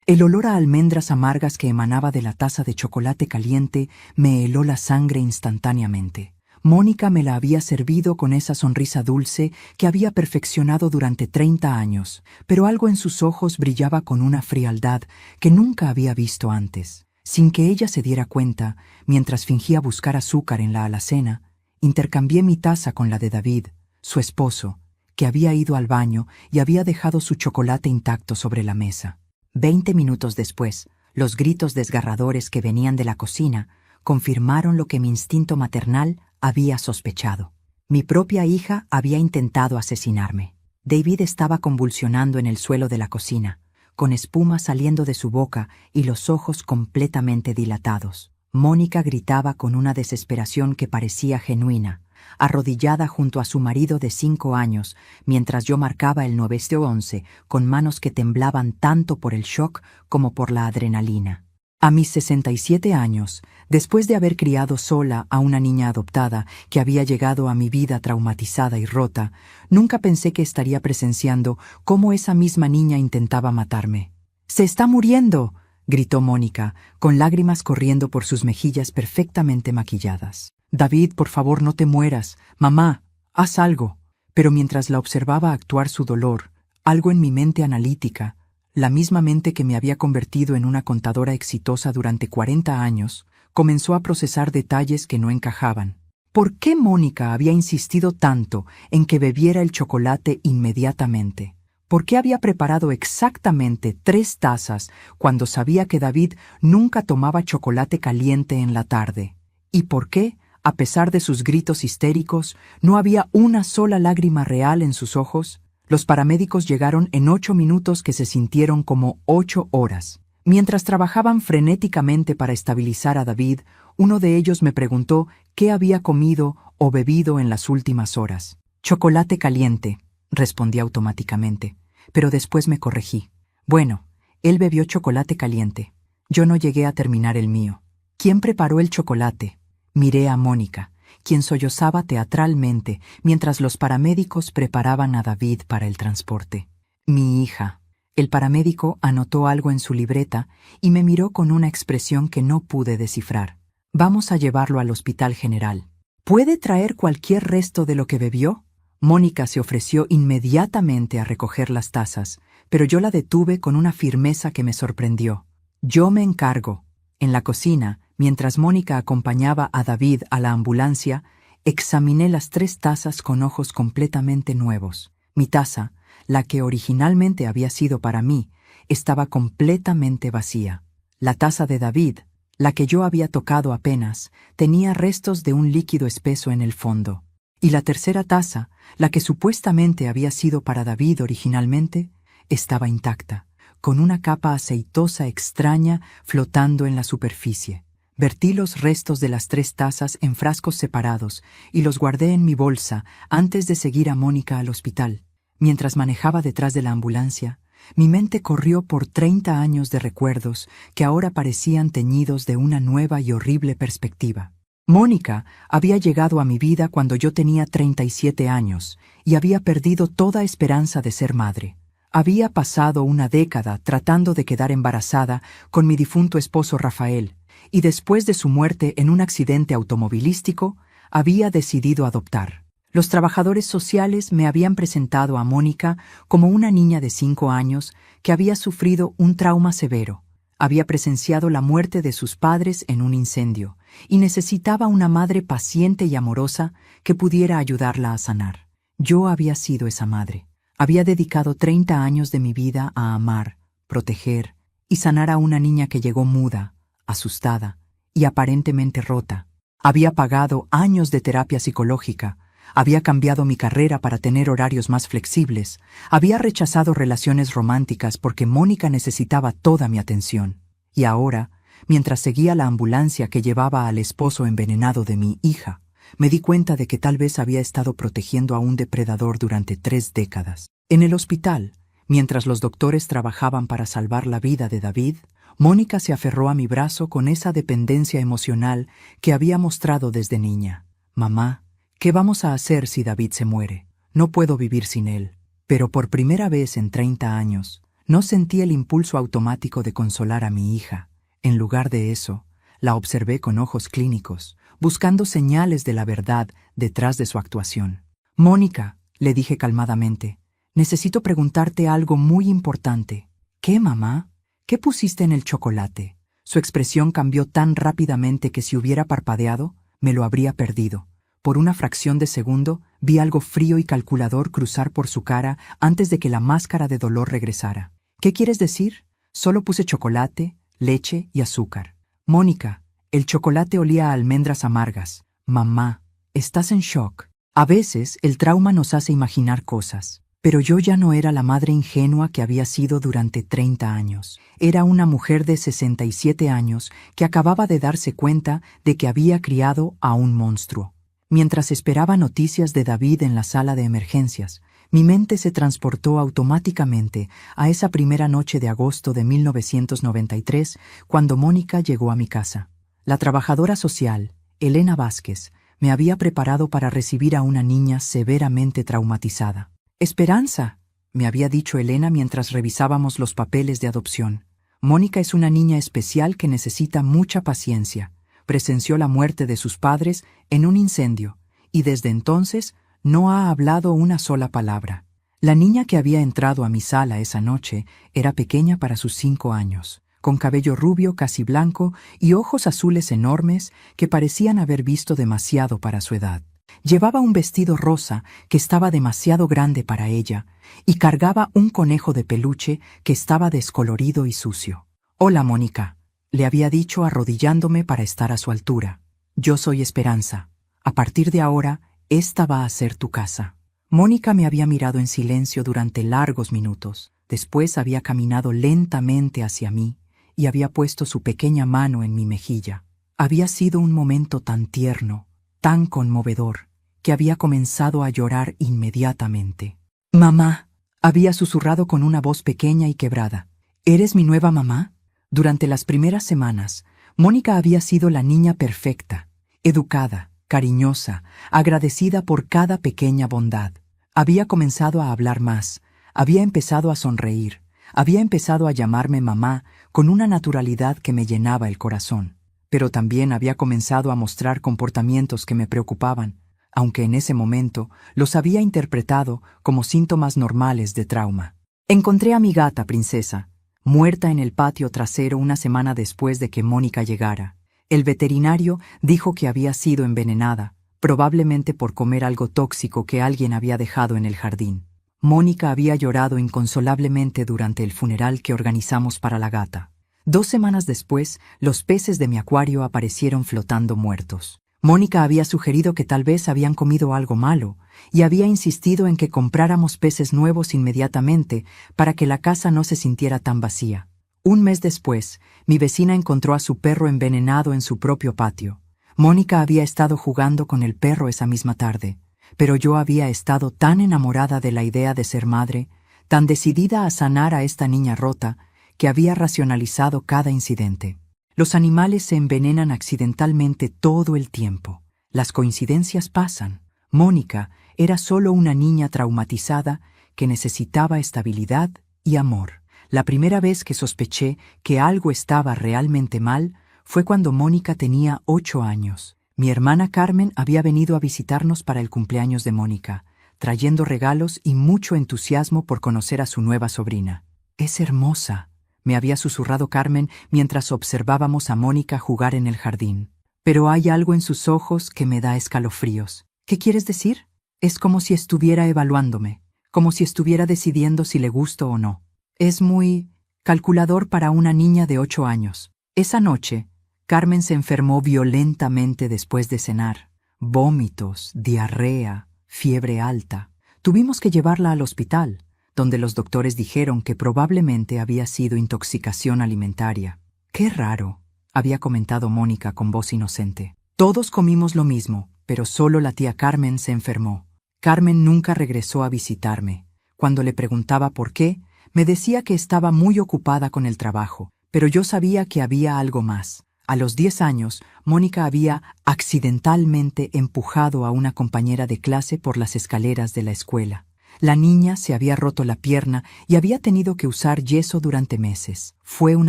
El olor a almendras amargas que emanaba de la taza de chocolate caliente me heló la sangre instantáneamente. Mónica me la había servido con esa sonrisa dulce que había perfeccionado durante 30 años, pero algo en sus ojos brillaba con una frialdad que nunca había visto antes. Sin que ella se diera cuenta, mientras fingía buscar azúcar en la alacena, intercambié mi taza con la de David, su esposo, que había ido al baño y había dejado su chocolate intacto sobre la mesa. 20 minutos después, los gritos desgarradores que venían de la cocina confirmaron lo que mi instinto maternal había sospechado. Mi propia hija había intentado asesinarme. David estaba convulsionando en el suelo de la cocina, con espuma saliendo de su boca y los ojos completamente dilatados. Mónica gritaba con una desesperación que parecía genuina, arrodillada junto a su marido de 5 años, mientras yo marcaba el 911 con manos que temblaban tanto por el shock como por la adrenalina. A mis 67 años, después de haber criado sola a una niña adoptada que había llegado a mi vida traumatizada y rota, nunca pensé que estaría presenciando cómo esa misma niña intentaba matarme. «¡Se está muriendo!», gritó Mónica, con lágrimas corriendo por sus mejillas perfectamente maquilladas. «David, por favor, no te mueras. Mamá, haz algo». Pero mientras la observaba actuar su dolor, algo en mi mente analítica, la misma mente que me había convertido en una contadora exitosa durante 40 años, comenzó a procesar detalles que no encajaban. ¿Por qué Mónica había insistido tanto en que bebiera el chocolate inmediatamente? ¿Por qué había preparado exactamente 3 tazas cuando sabía que David nunca tomaba chocolate caliente en la tarde? ¿Y por qué, a pesar de sus gritos histéricos, no había una sola lágrima real en sus ojos? Los paramédicos llegaron en 8 minutos que se sintieron como 8 horas. Mientras trabajaban frenéticamente para estabilizar a David, uno de ellos me preguntó qué había comido o bebido en las últimas horas. «Chocolate caliente», respondí automáticamente, pero después me corregí. «Bueno, él bebió chocolate caliente. Yo no llegué a terminar el mío». «¿Quién preparó el chocolate?». Miré a Mónica, quien sollozaba teatralmente mientras los paramédicos preparaban a David para el transporte. «Mi hija». El paramédico anotó algo en su libreta y me miró con una expresión que no pude descifrar. «Vamos a llevarlo al hospital general». «¿Puede traer cualquier resto de lo que bebió?». Mónica se ofreció inmediatamente a recoger las tazas, pero yo la detuve con una firmeza que me sorprendió. «Yo me encargo». En la cocina, mientras Mónica acompañaba a David a la ambulancia, examiné las 3 tazas con ojos completamente nuevos. Mi taza, la que originalmente había sido para mí, estaba completamente vacía. La taza de David, la que yo había tocado apenas, tenía restos de un líquido espeso en el fondo. Y la tercera taza, la que supuestamente había sido para David originalmente, estaba intacta, con una capa aceitosa extraña flotando en la superficie. Vertí los restos de las 3 tazas en frascos separados y los guardé en mi bolsa antes de seguir a Mónica al hospital. Mientras manejaba detrás de la ambulancia, mi mente corrió por 30 años de recuerdos que ahora parecían teñidos de una nueva y horrible perspectiva. Mónica había llegado a mi vida cuando yo tenía 37 años y había perdido toda esperanza de ser madre. Había pasado una década tratando de quedar embarazada con mi difunto esposo Rafael, y después de su muerte en un accidente automovilístico, había decidido adoptar. Los trabajadores sociales me habían presentado a Mónica como una niña de 5 años que había sufrido un trauma severo. Había presenciado la muerte de sus padres en un incendio y necesitaba una madre paciente y amorosa que pudiera ayudarla a sanar. Yo había sido esa madre. Había dedicado 30 años de mi vida a amar, proteger y sanar a una niña que llegó muda, asustada y aparentemente rota. Había pagado años de terapia psicológica, había cambiado mi carrera para tener horarios más flexibles, había rechazado relaciones románticas porque Mónica necesitaba toda mi atención. Y ahora, mientras seguía la ambulancia que llevaba al esposo envenenado de mi hija, me di cuenta de que tal vez había estado protegiendo a un depredador durante 3 décadas. En el hospital, mientras los doctores trabajaban para salvar la vida de David, Mónica se aferró a mi brazo con esa dependencia emocional que había mostrado desde niña. «Mamá, ¿qué vamos a hacer si David se muere? No puedo vivir sin él». Pero por primera vez en 30 años, No sentí el impulso automático de consolar a mi hija. En lugar de eso, la observé con ojos clínicos, buscando señales de la verdad detrás de su actuación. «Mónica», le dije calmadamente, «necesito preguntarte algo muy importante». «¿Qué, mamá? ¿Qué pusiste en el chocolate?» Su expresión cambió tan rápidamente que si hubiera parpadeado, me lo habría perdido. Por una fracción de segundo, vi algo frío y calculador cruzar por su cara antes de que la máscara de dolor regresara. «¿Qué quieres decir? Solo puse chocolate, leche y azúcar». «Mónica, el chocolate olía a almendras amargas». «Mamá, estás en shock». A veces el trauma nos hace imaginar cosas. Pero yo ya no era la madre ingenua que había sido durante 30 años. Era una mujer de 67 años que acababa de darse cuenta de que había criado a un monstruo. Mientras esperaba noticias de David en la sala de emergencias, mi mente se transportó automáticamente a esa primera noche de agosto de 1993, cuando Mónica llegó a mi casa. La trabajadora social, Elena Vázquez, me había preparado para recibir a una niña severamente traumatizada. «Esperanza», me había dicho Elena mientras revisábamos los papeles de adopción. «Mónica es una niña especial que necesita mucha paciencia. Presenció la muerte de sus padres en un incendio y desde entonces no ha hablado una sola palabra». La niña que había entrado a mi sala esa noche era pequeña para sus 5 años, con cabello rubio casi blanco y ojos azules enormes que parecían haber visto demasiado para su edad. Llevaba un vestido rosa que estaba demasiado grande para ella y cargaba un conejo de peluche que estaba descolorido y sucio. «Hola, Mónica», le había dicho arrodillándome para estar a su altura. «Yo soy Esperanza. A partir de ahora, esta va a ser tu casa». Mónica me había mirado en silencio durante largos minutos. Después había caminado lentamente hacia mí y había puesto su pequeña mano en mi mejilla. Había sido un momento tan tierno, tan conmovedor, que había comenzado a llorar inmediatamente. «Mamá», había susurrado con una voz pequeña y quebrada. «¿Eres mi nueva mamá?» Durante las primeras semanas, Mónica había sido la niña perfecta, educada, cariñosa, agradecida por cada pequeña bondad. Había comenzado a hablar más, había empezado a sonreír, había empezado a llamarme mamá con una naturalidad que me llenaba el corazón. Pero también había comenzado a mostrar comportamientos que me preocupaban, aunque en ese momento los había interpretado como síntomas normales de trauma. Encontré a mi gata, Princesa, muerta en el patio trasero una semana después de que Mónica llegara. El veterinario dijo que había sido envenenada, probablemente por comer algo tóxico que alguien había dejado en el jardín. Mónica había llorado inconsolablemente durante el funeral que organizamos para la gata. 2 semanas después, los peces de mi acuario aparecieron flotando muertos. Mónica había sugerido que tal vez habían comido algo malo y había insistido en que compráramos peces nuevos inmediatamente para que la casa no se sintiera tan vacía. 1 mes después, mi vecina encontró a su perro envenenado en su propio patio. Mónica había estado jugando con el perro esa misma tarde, pero yo había estado tan enamorada de la idea de ser madre, tan decidida a sanar a esta niña rota, que había racionalizado cada incidente. Los animales se envenenan accidentalmente todo el tiempo. Las coincidencias pasan. Mónica era solo una niña traumatizada que necesitaba estabilidad y amor. La primera vez que sospeché que algo estaba realmente mal fue cuando Mónica tenía 8 años. Mi hermana Carmen había venido a visitarnos para el cumpleaños de Mónica, trayendo regalos y mucho entusiasmo por conocer a su nueva sobrina. «Es hermosa», me había susurrado Carmen mientras observábamos a Mónica jugar en el jardín. «Pero hay algo en sus ojos que me da escalofríos». «¿Qué quieres decir?» «Es como si estuviera evaluándome, como si estuviera decidiendo si le gusto o no. Es muy calculador para una niña de 8 años». Esa noche, Carmen se enfermó violentamente después de cenar. Vómitos, diarrea, fiebre alta. Tuvimos que llevarla al hospital, donde los doctores dijeron que probablemente había sido intoxicación alimentaria. «Qué raro», había comentado Mónica con voz inocente. «Todos comimos lo mismo, pero solo la tía Carmen se enfermó. Carmen nunca regresó a visitarme. Cuando le preguntaba por qué, me decía que estaba muy ocupada con el trabajo, pero yo sabía que había algo más». A los 10 años, Mónica había accidentalmente empujado a una compañera de clase por las escaleras de la escuela. La niña se había roto la pierna y había tenido que usar yeso durante meses. Fue un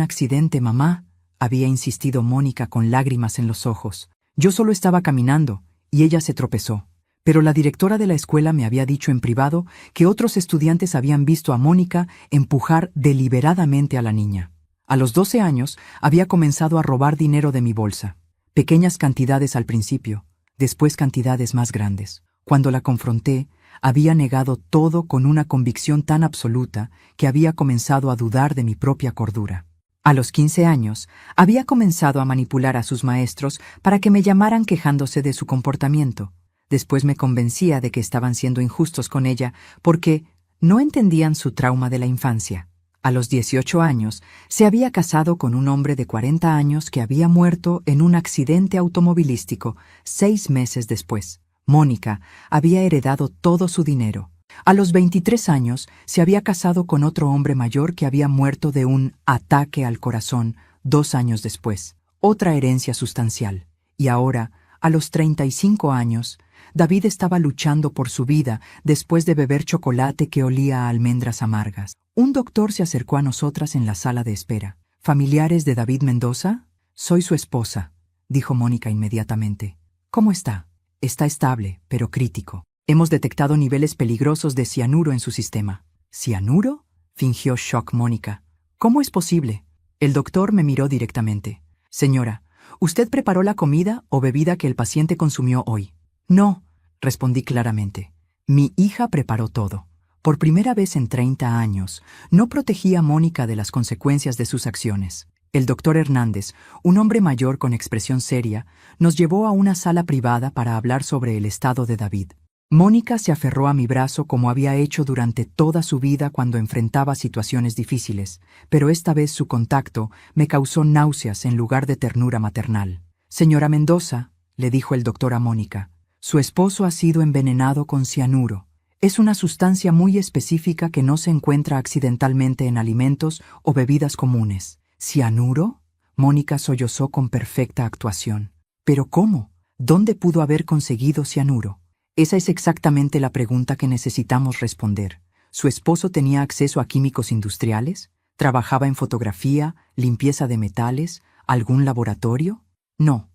accidente, mamá, había insistido Mónica con lágrimas en los ojos. Yo solo estaba caminando, y ella se tropezó. Pero la directora de la escuela me había dicho en privado que otros estudiantes habían visto a Mónica empujar deliberadamente a la niña. A los 12 años había comenzado a robar dinero de mi bolsa. Pequeñas cantidades al principio, después cantidades más grandes. Cuando la confronté, había negado todo con una convicción tan absoluta que había comenzado a dudar de mi propia cordura. A los 15 años, había comenzado a manipular a sus maestros para que me llamaran quejándose de su comportamiento. Después me convencía de que estaban siendo injustos con ella porque no entendían su trauma de la infancia. A los 18 años, se había casado con un hombre de 40 años que había muerto en un accidente automovilístico 6 meses después. Mónica había heredado todo su dinero. A los 23 años, se había casado con otro hombre mayor que había muerto de un ataque al corazón 2 años después. Otra herencia sustancial. Y ahora, a los 35 años, David estaba luchando por su vida después de beber chocolate que olía a almendras amargas. Un doctor se acercó a nosotras en la sala de espera. ¿Familiares de David Mendoza? Soy su esposa, dijo Mónica inmediatamente. ¿Cómo está? Está estable, pero crítico. Hemos detectado niveles peligrosos de cianuro en su sistema. ¿Cianuro? Fingió shock Mónica. ¿Cómo es posible? El doctor me miró directamente. Señora, ¿usted preparó la comida o bebida que el paciente consumió hoy? No, respondí claramente. Mi hija preparó todo. Por primera vez en 30 años, no protegía a Mónica de las consecuencias de sus acciones. El doctor Hernández, un hombre mayor con expresión seria, nos llevó a una sala privada para hablar sobre el estado de David. Mónica se aferró a mi brazo como había hecho durante toda su vida cuando enfrentaba situaciones difíciles, pero esta vez su contacto me causó náuseas en lugar de ternura maternal. Señora Mendoza, le dijo el doctor a Mónica, su esposo ha sido envenenado con cianuro. Es una sustancia muy específica que no se encuentra accidentalmente en alimentos o bebidas comunes. ¿Cianuro? Mónica sollozó con perfecta actuación. ¿Pero cómo? ¿Dónde pudo haber conseguido cianuro? Esa es exactamente la pregunta que necesitamos responder. ¿Su esposo tenía acceso a químicos industriales? ¿Trabajaba en fotografía, limpieza de metales, algún laboratorio? No,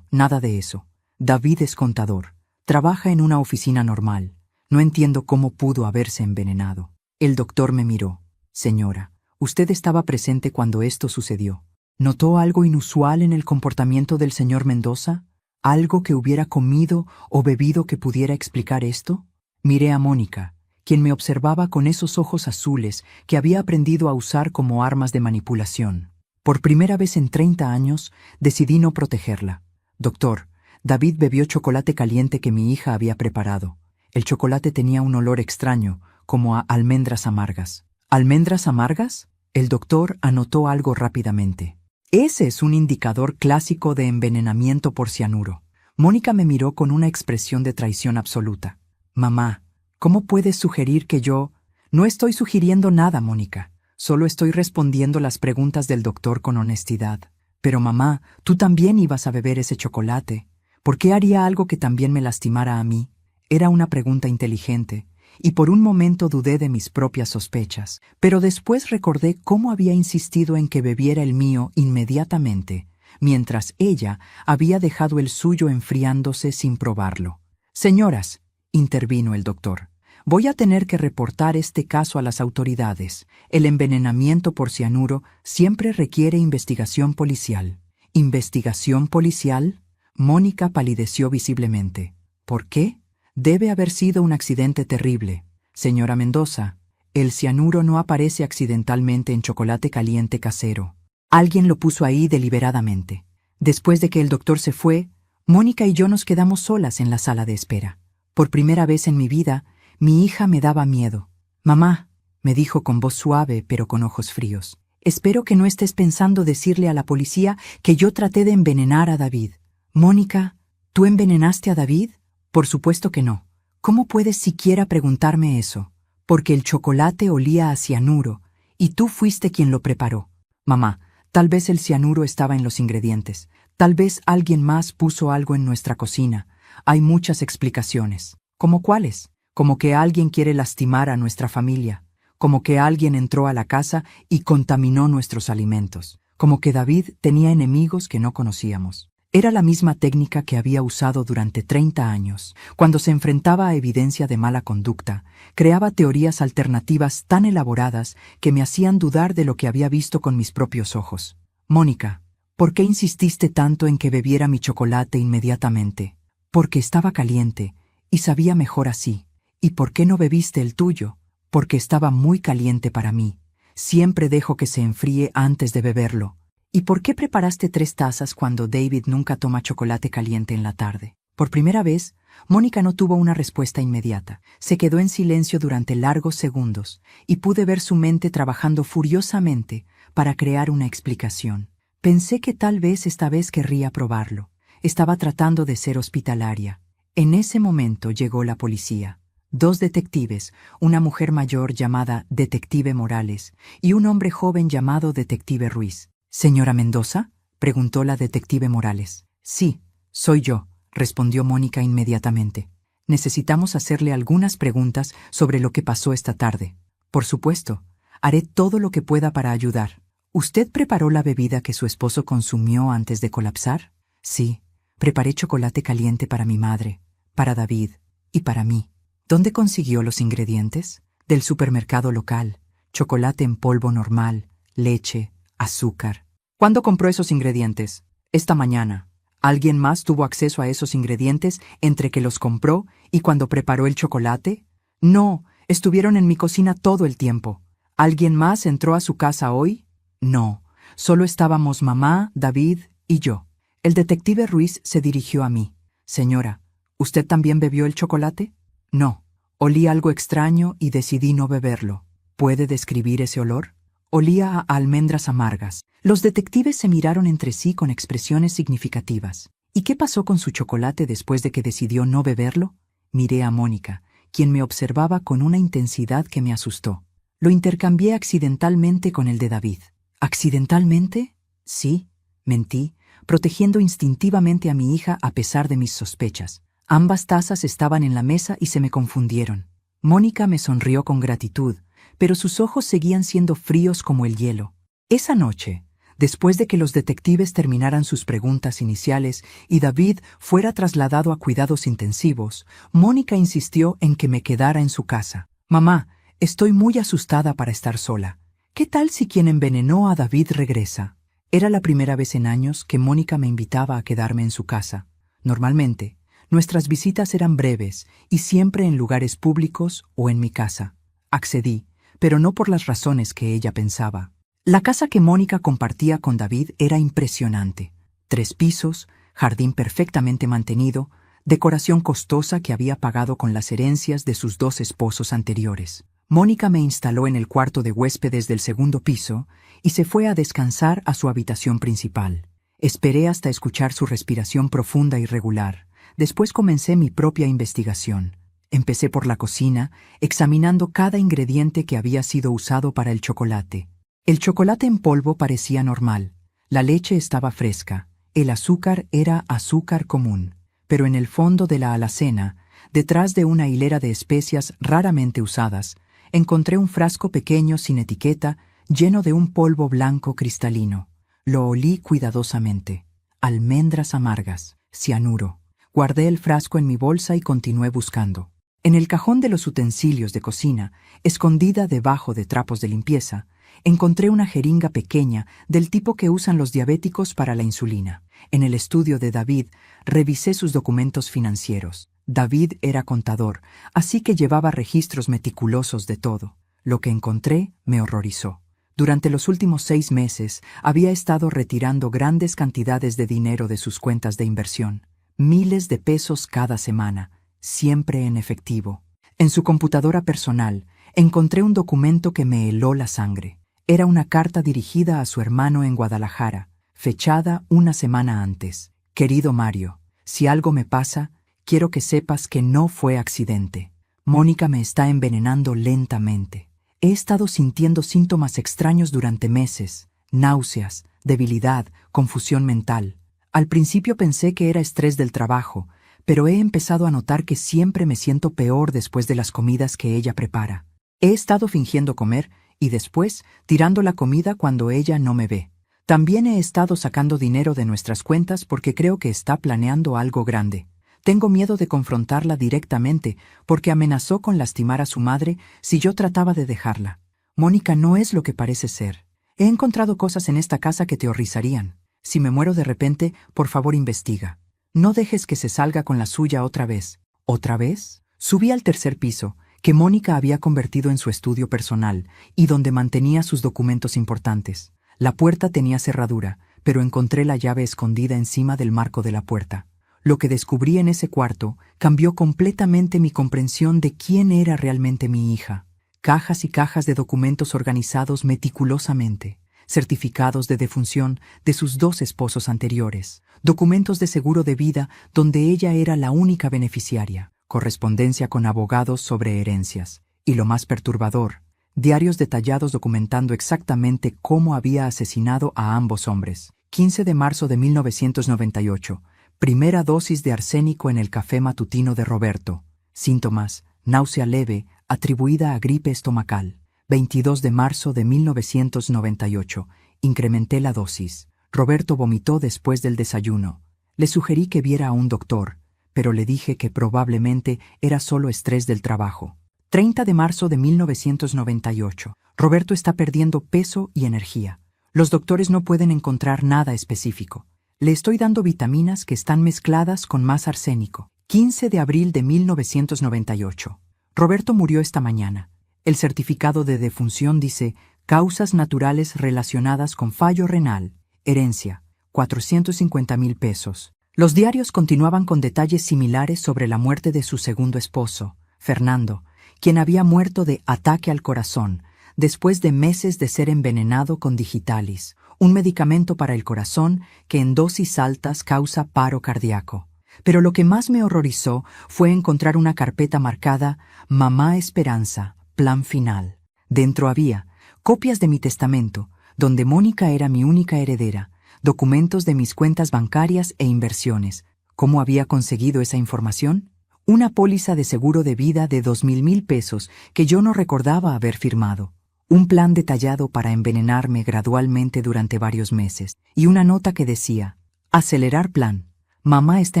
nada de eso. David es contador. Trabaja en una oficina normal. No entiendo cómo pudo haberse envenenado. El doctor me miró. Señora, usted estaba presente cuando esto sucedió. ¿Notó algo inusual en el comportamiento del señor Mendoza? ¿Algo que hubiera comido o bebido que pudiera explicar esto? Miré a Mónica, quien me observaba con esos ojos azules que había aprendido a usar como armas de manipulación. Por primera vez en 30 años, decidí no protegerla. Doctor, David bebió chocolate caliente que mi hija había preparado. El chocolate tenía un olor extraño, como a almendras amargas. ¿Almendras amargas? El doctor anotó algo rápidamente. Ese es un indicador clásico de envenenamiento por cianuro. Mónica me miró con una expresión de traición absoluta. Mamá, ¿cómo puedes sugerir que yo? No estoy sugiriendo nada, Mónica. Solo estoy respondiendo las preguntas del doctor con honestidad. Pero mamá, tú también ibas a beber ese chocolate. ¿Por qué haría algo que también me lastimara a mí? Era una pregunta inteligente, y por un momento dudé de mis propias sospechas, pero después recordé cómo había insistido en que bebiera el mío inmediatamente, mientras ella había dejado el suyo enfriándose sin probarlo. Señoras, intervino el doctor, voy a tener que reportar este caso a las autoridades. El envenenamiento por cianuro siempre requiere investigación policial. ¿Investigación policial? Mónica palideció visiblemente. ¿Por qué? Debe haber sido un accidente terrible. Señora Mendoza, el cianuro no aparece accidentalmente en chocolate caliente casero. Alguien lo puso ahí deliberadamente. Después de que el doctor se fue, Mónica y yo nos quedamos solas en la sala de espera. Por primera vez en mi vida, mi hija me daba miedo. Mamá, me dijo con voz suave pero con ojos fríos, espero que no estés pensando decirle a la policía que yo traté de envenenar a David. Mónica, ¿tú envenenaste a David? Por supuesto que no. ¿Cómo puedes siquiera preguntarme eso? Porque el chocolate olía a cianuro, y tú fuiste quien lo preparó. Mamá, tal vez el cianuro estaba en los ingredientes. Tal vez alguien más puso algo en nuestra cocina. Hay muchas explicaciones. ¿Cómo cuáles? como que alguien quiere lastimar a nuestra familia, como que alguien entró a la casa y contaminó nuestros alimentos, como que David tenía enemigos que no conocíamos. Era la misma técnica que había usado durante 30 años. Cuando se enfrentaba a evidencia de mala conducta, creaba teorías alternativas tan elaboradas que me hacían dudar de lo que había visto con mis propios ojos. Mónica, ¿por qué insististe tanto en que bebiera mi chocolate inmediatamente? Porque estaba caliente y sabía mejor así. ¿Y por qué no bebiste el tuyo? Porque estaba muy caliente para mí. Siempre dejo que se enfríe antes de beberlo. ¿Y por qué preparaste 3 tazas cuando David nunca toma chocolate caliente en la tarde? Por primera vez, Mónica no tuvo una respuesta inmediata. Se quedó en silencio durante largos segundos y pude ver su mente trabajando furiosamente para crear una explicación. Pensé que tal vez esta vez querría probarlo. Estaba tratando de ser hospitalaria. En ese momento llegó la policía. 2 detectives, una mujer mayor llamada Detective Morales y un hombre joven llamado Detective Ruiz. «¿Señora Mendoza?», preguntó la detective Morales. «Sí, soy yo», respondió Mónica inmediatamente. «Necesitamos hacerle algunas preguntas sobre lo que pasó esta tarde». «Por supuesto, haré todo lo que pueda para ayudar». «¿Usted preparó la bebida que su esposo consumió antes de colapsar?» «Sí, preparé chocolate caliente para mi madre, para David y para mí». «¿Dónde consiguió los ingredientes?» «Del supermercado local, chocolate en polvo normal, leche, azúcar». «¿Cuándo compró esos ingredientes?» «Esta mañana». «¿Alguien más tuvo acceso a esos ingredientes entre que los compró y cuando preparó el chocolate?» «No, estuvieron en mi cocina todo el tiempo». «¿Alguien más entró a su casa hoy?» «No, solo estábamos mamá, David y yo». El detective Ruiz se dirigió a mí. «Señora, ¿usted también bebió el chocolate?» «No, olí algo extraño y decidí no beberlo». «¿Puede describir ese olor?» Olía a almendras amargas. Los detectives se miraron entre sí con expresiones significativas. «¿Y qué pasó con su chocolate después de que decidió no beberlo?» Miré a Mónica, quien me observaba con una intensidad que me asustó. «Lo intercambié accidentalmente con el de David». «¿Accidentalmente?» «Sí», mentí, protegiendo instintivamente a mi hija a pesar de mis sospechas. Ambas tazas estaban en la mesa y se me confundieron. Mónica me sonrió con gratitud, pero sus ojos seguían siendo fríos como el hielo. Esa noche, después de que los detectives terminaran sus preguntas iniciales y David fuera trasladado a cuidados intensivos, Mónica insistió en que me quedara en su casa. «Mamá, estoy muy asustada para estar sola. ¿Qué tal si quien envenenó a David regresa?» Era la primera vez en años que Mónica me invitaba a quedarme en su casa. Normalmente, nuestras visitas eran breves y siempre en lugares públicos o en mi casa. Accedí, pero no por las razones que ella pensaba. La casa que Mónica compartía con David era impresionante. 3 pisos, jardín perfectamente mantenido, decoración costosa que había pagado con las herencias de sus 2 esposos anteriores. Mónica me instaló en el cuarto de huéspedes del 2.º piso y se fue a descansar a su habitación principal. Esperé hasta escuchar su respiración profunda y regular. Después comencé mi propia investigación. Empecé por la cocina, examinando cada ingrediente que había sido usado para el chocolate. El chocolate en polvo parecía normal. La leche estaba fresca. El azúcar era azúcar común. Pero en el fondo de la alacena, detrás de una hilera de especias raramente usadas, encontré un frasco pequeño sin etiqueta, lleno de un polvo blanco cristalino. Lo olí cuidadosamente. Almendras amargas, cianuro. Guardé el frasco en mi bolsa y continué buscando. En el cajón de los utensilios de cocina, escondida debajo de trapos de limpieza, encontré una jeringa pequeña del tipo que usan los diabéticos para la insulina. En el estudio de David, revisé sus documentos financieros. David era contador, así que llevaba registros meticulosos de todo. Lo que encontré me horrorizó. Durante los últimos 6 meses, había estado retirando grandes cantidades de dinero de sus cuentas de inversión. Miles de pesos cada semana, siempre en efectivo. En su computadora personal, encontré un documento que me heló la sangre. Era una carta dirigida a su hermano en Guadalajara, fechada una semana antes. «Querido Mario, si algo me pasa, quiero que sepas que no fue accidente. Mónica me está envenenando lentamente. He estado sintiendo síntomas extraños durante meses, náuseas, debilidad, confusión mental. Al principio pensé que era estrés del trabajo, pero he empezado a notar que siempre me siento peor después de las comidas que ella prepara. He estado fingiendo comer y después tirando la comida cuando ella no me ve. También he estado sacando dinero de nuestras cuentas porque creo que está planeando algo grande. Tengo miedo de confrontarla directamente porque amenazó con lastimar a su madre si yo trataba de dejarla. Mónica no es lo que parece ser. He encontrado cosas en esta casa que te horrorizarían. Si me muero de repente, por favor investiga. No dejes que se salga con la suya otra vez. ¿Otra vez? Subí al tercer piso, que Mónica había convertido en su estudio personal y donde mantenía sus documentos importantes. La puerta tenía cerradura, pero encontré la llave escondida encima del marco de la puerta. Lo que descubrí en ese cuarto cambió completamente mi comprensión de quién era realmente mi hija. Cajas y cajas de documentos organizados meticulosamente, certificados de defunción de sus 2 esposos anteriores, documentos de seguro de vida donde ella era la única beneficiaria, correspondencia con abogados sobre herencias, y lo más perturbador, diarios detallados documentando exactamente cómo había asesinado a ambos hombres. 15 de marzo de 1998, primera dosis de arsénico en el café matutino de Roberto. Síntomas: náusea leve, atribuida a gripe estomacal. 22 de marzo de 1998. Incrementé la dosis. Roberto vomitó después del desayuno. Le sugerí que viera a un doctor, pero le dije que probablemente era solo estrés del trabajo. 30 de marzo de 1998. Roberto está perdiendo peso y energía. Los doctores no pueden encontrar nada específico. Le estoy dando vitaminas que están mezcladas con más arsénico. 15 de abril de 1998. Roberto murió esta mañana. El certificado de defunción dice: causas naturales relacionadas con fallo renal, herencia, 450,000 pesos. Los diarios continuaban con detalles similares sobre la muerte de su segundo esposo, Fernando, quien había muerto de ataque al corazón, después de meses de ser envenenado con digitalis, un medicamento para el corazón que en dosis altas causa paro cardíaco. Pero lo que más me horrorizó fue encontrar una carpeta marcada Mamá Esperanza, plan final. Dentro había copias de mi testamento, donde Mónica era mi única heredera, documentos de mis cuentas bancarias e inversiones. ¿Cómo había conseguido esa información? Una póliza de seguro de vida de 2,000 pesos que yo no recordaba haber firmado. Un plan detallado para envenenarme gradualmente durante varios meses. Y una nota que decía: acelerar plan. Mamá está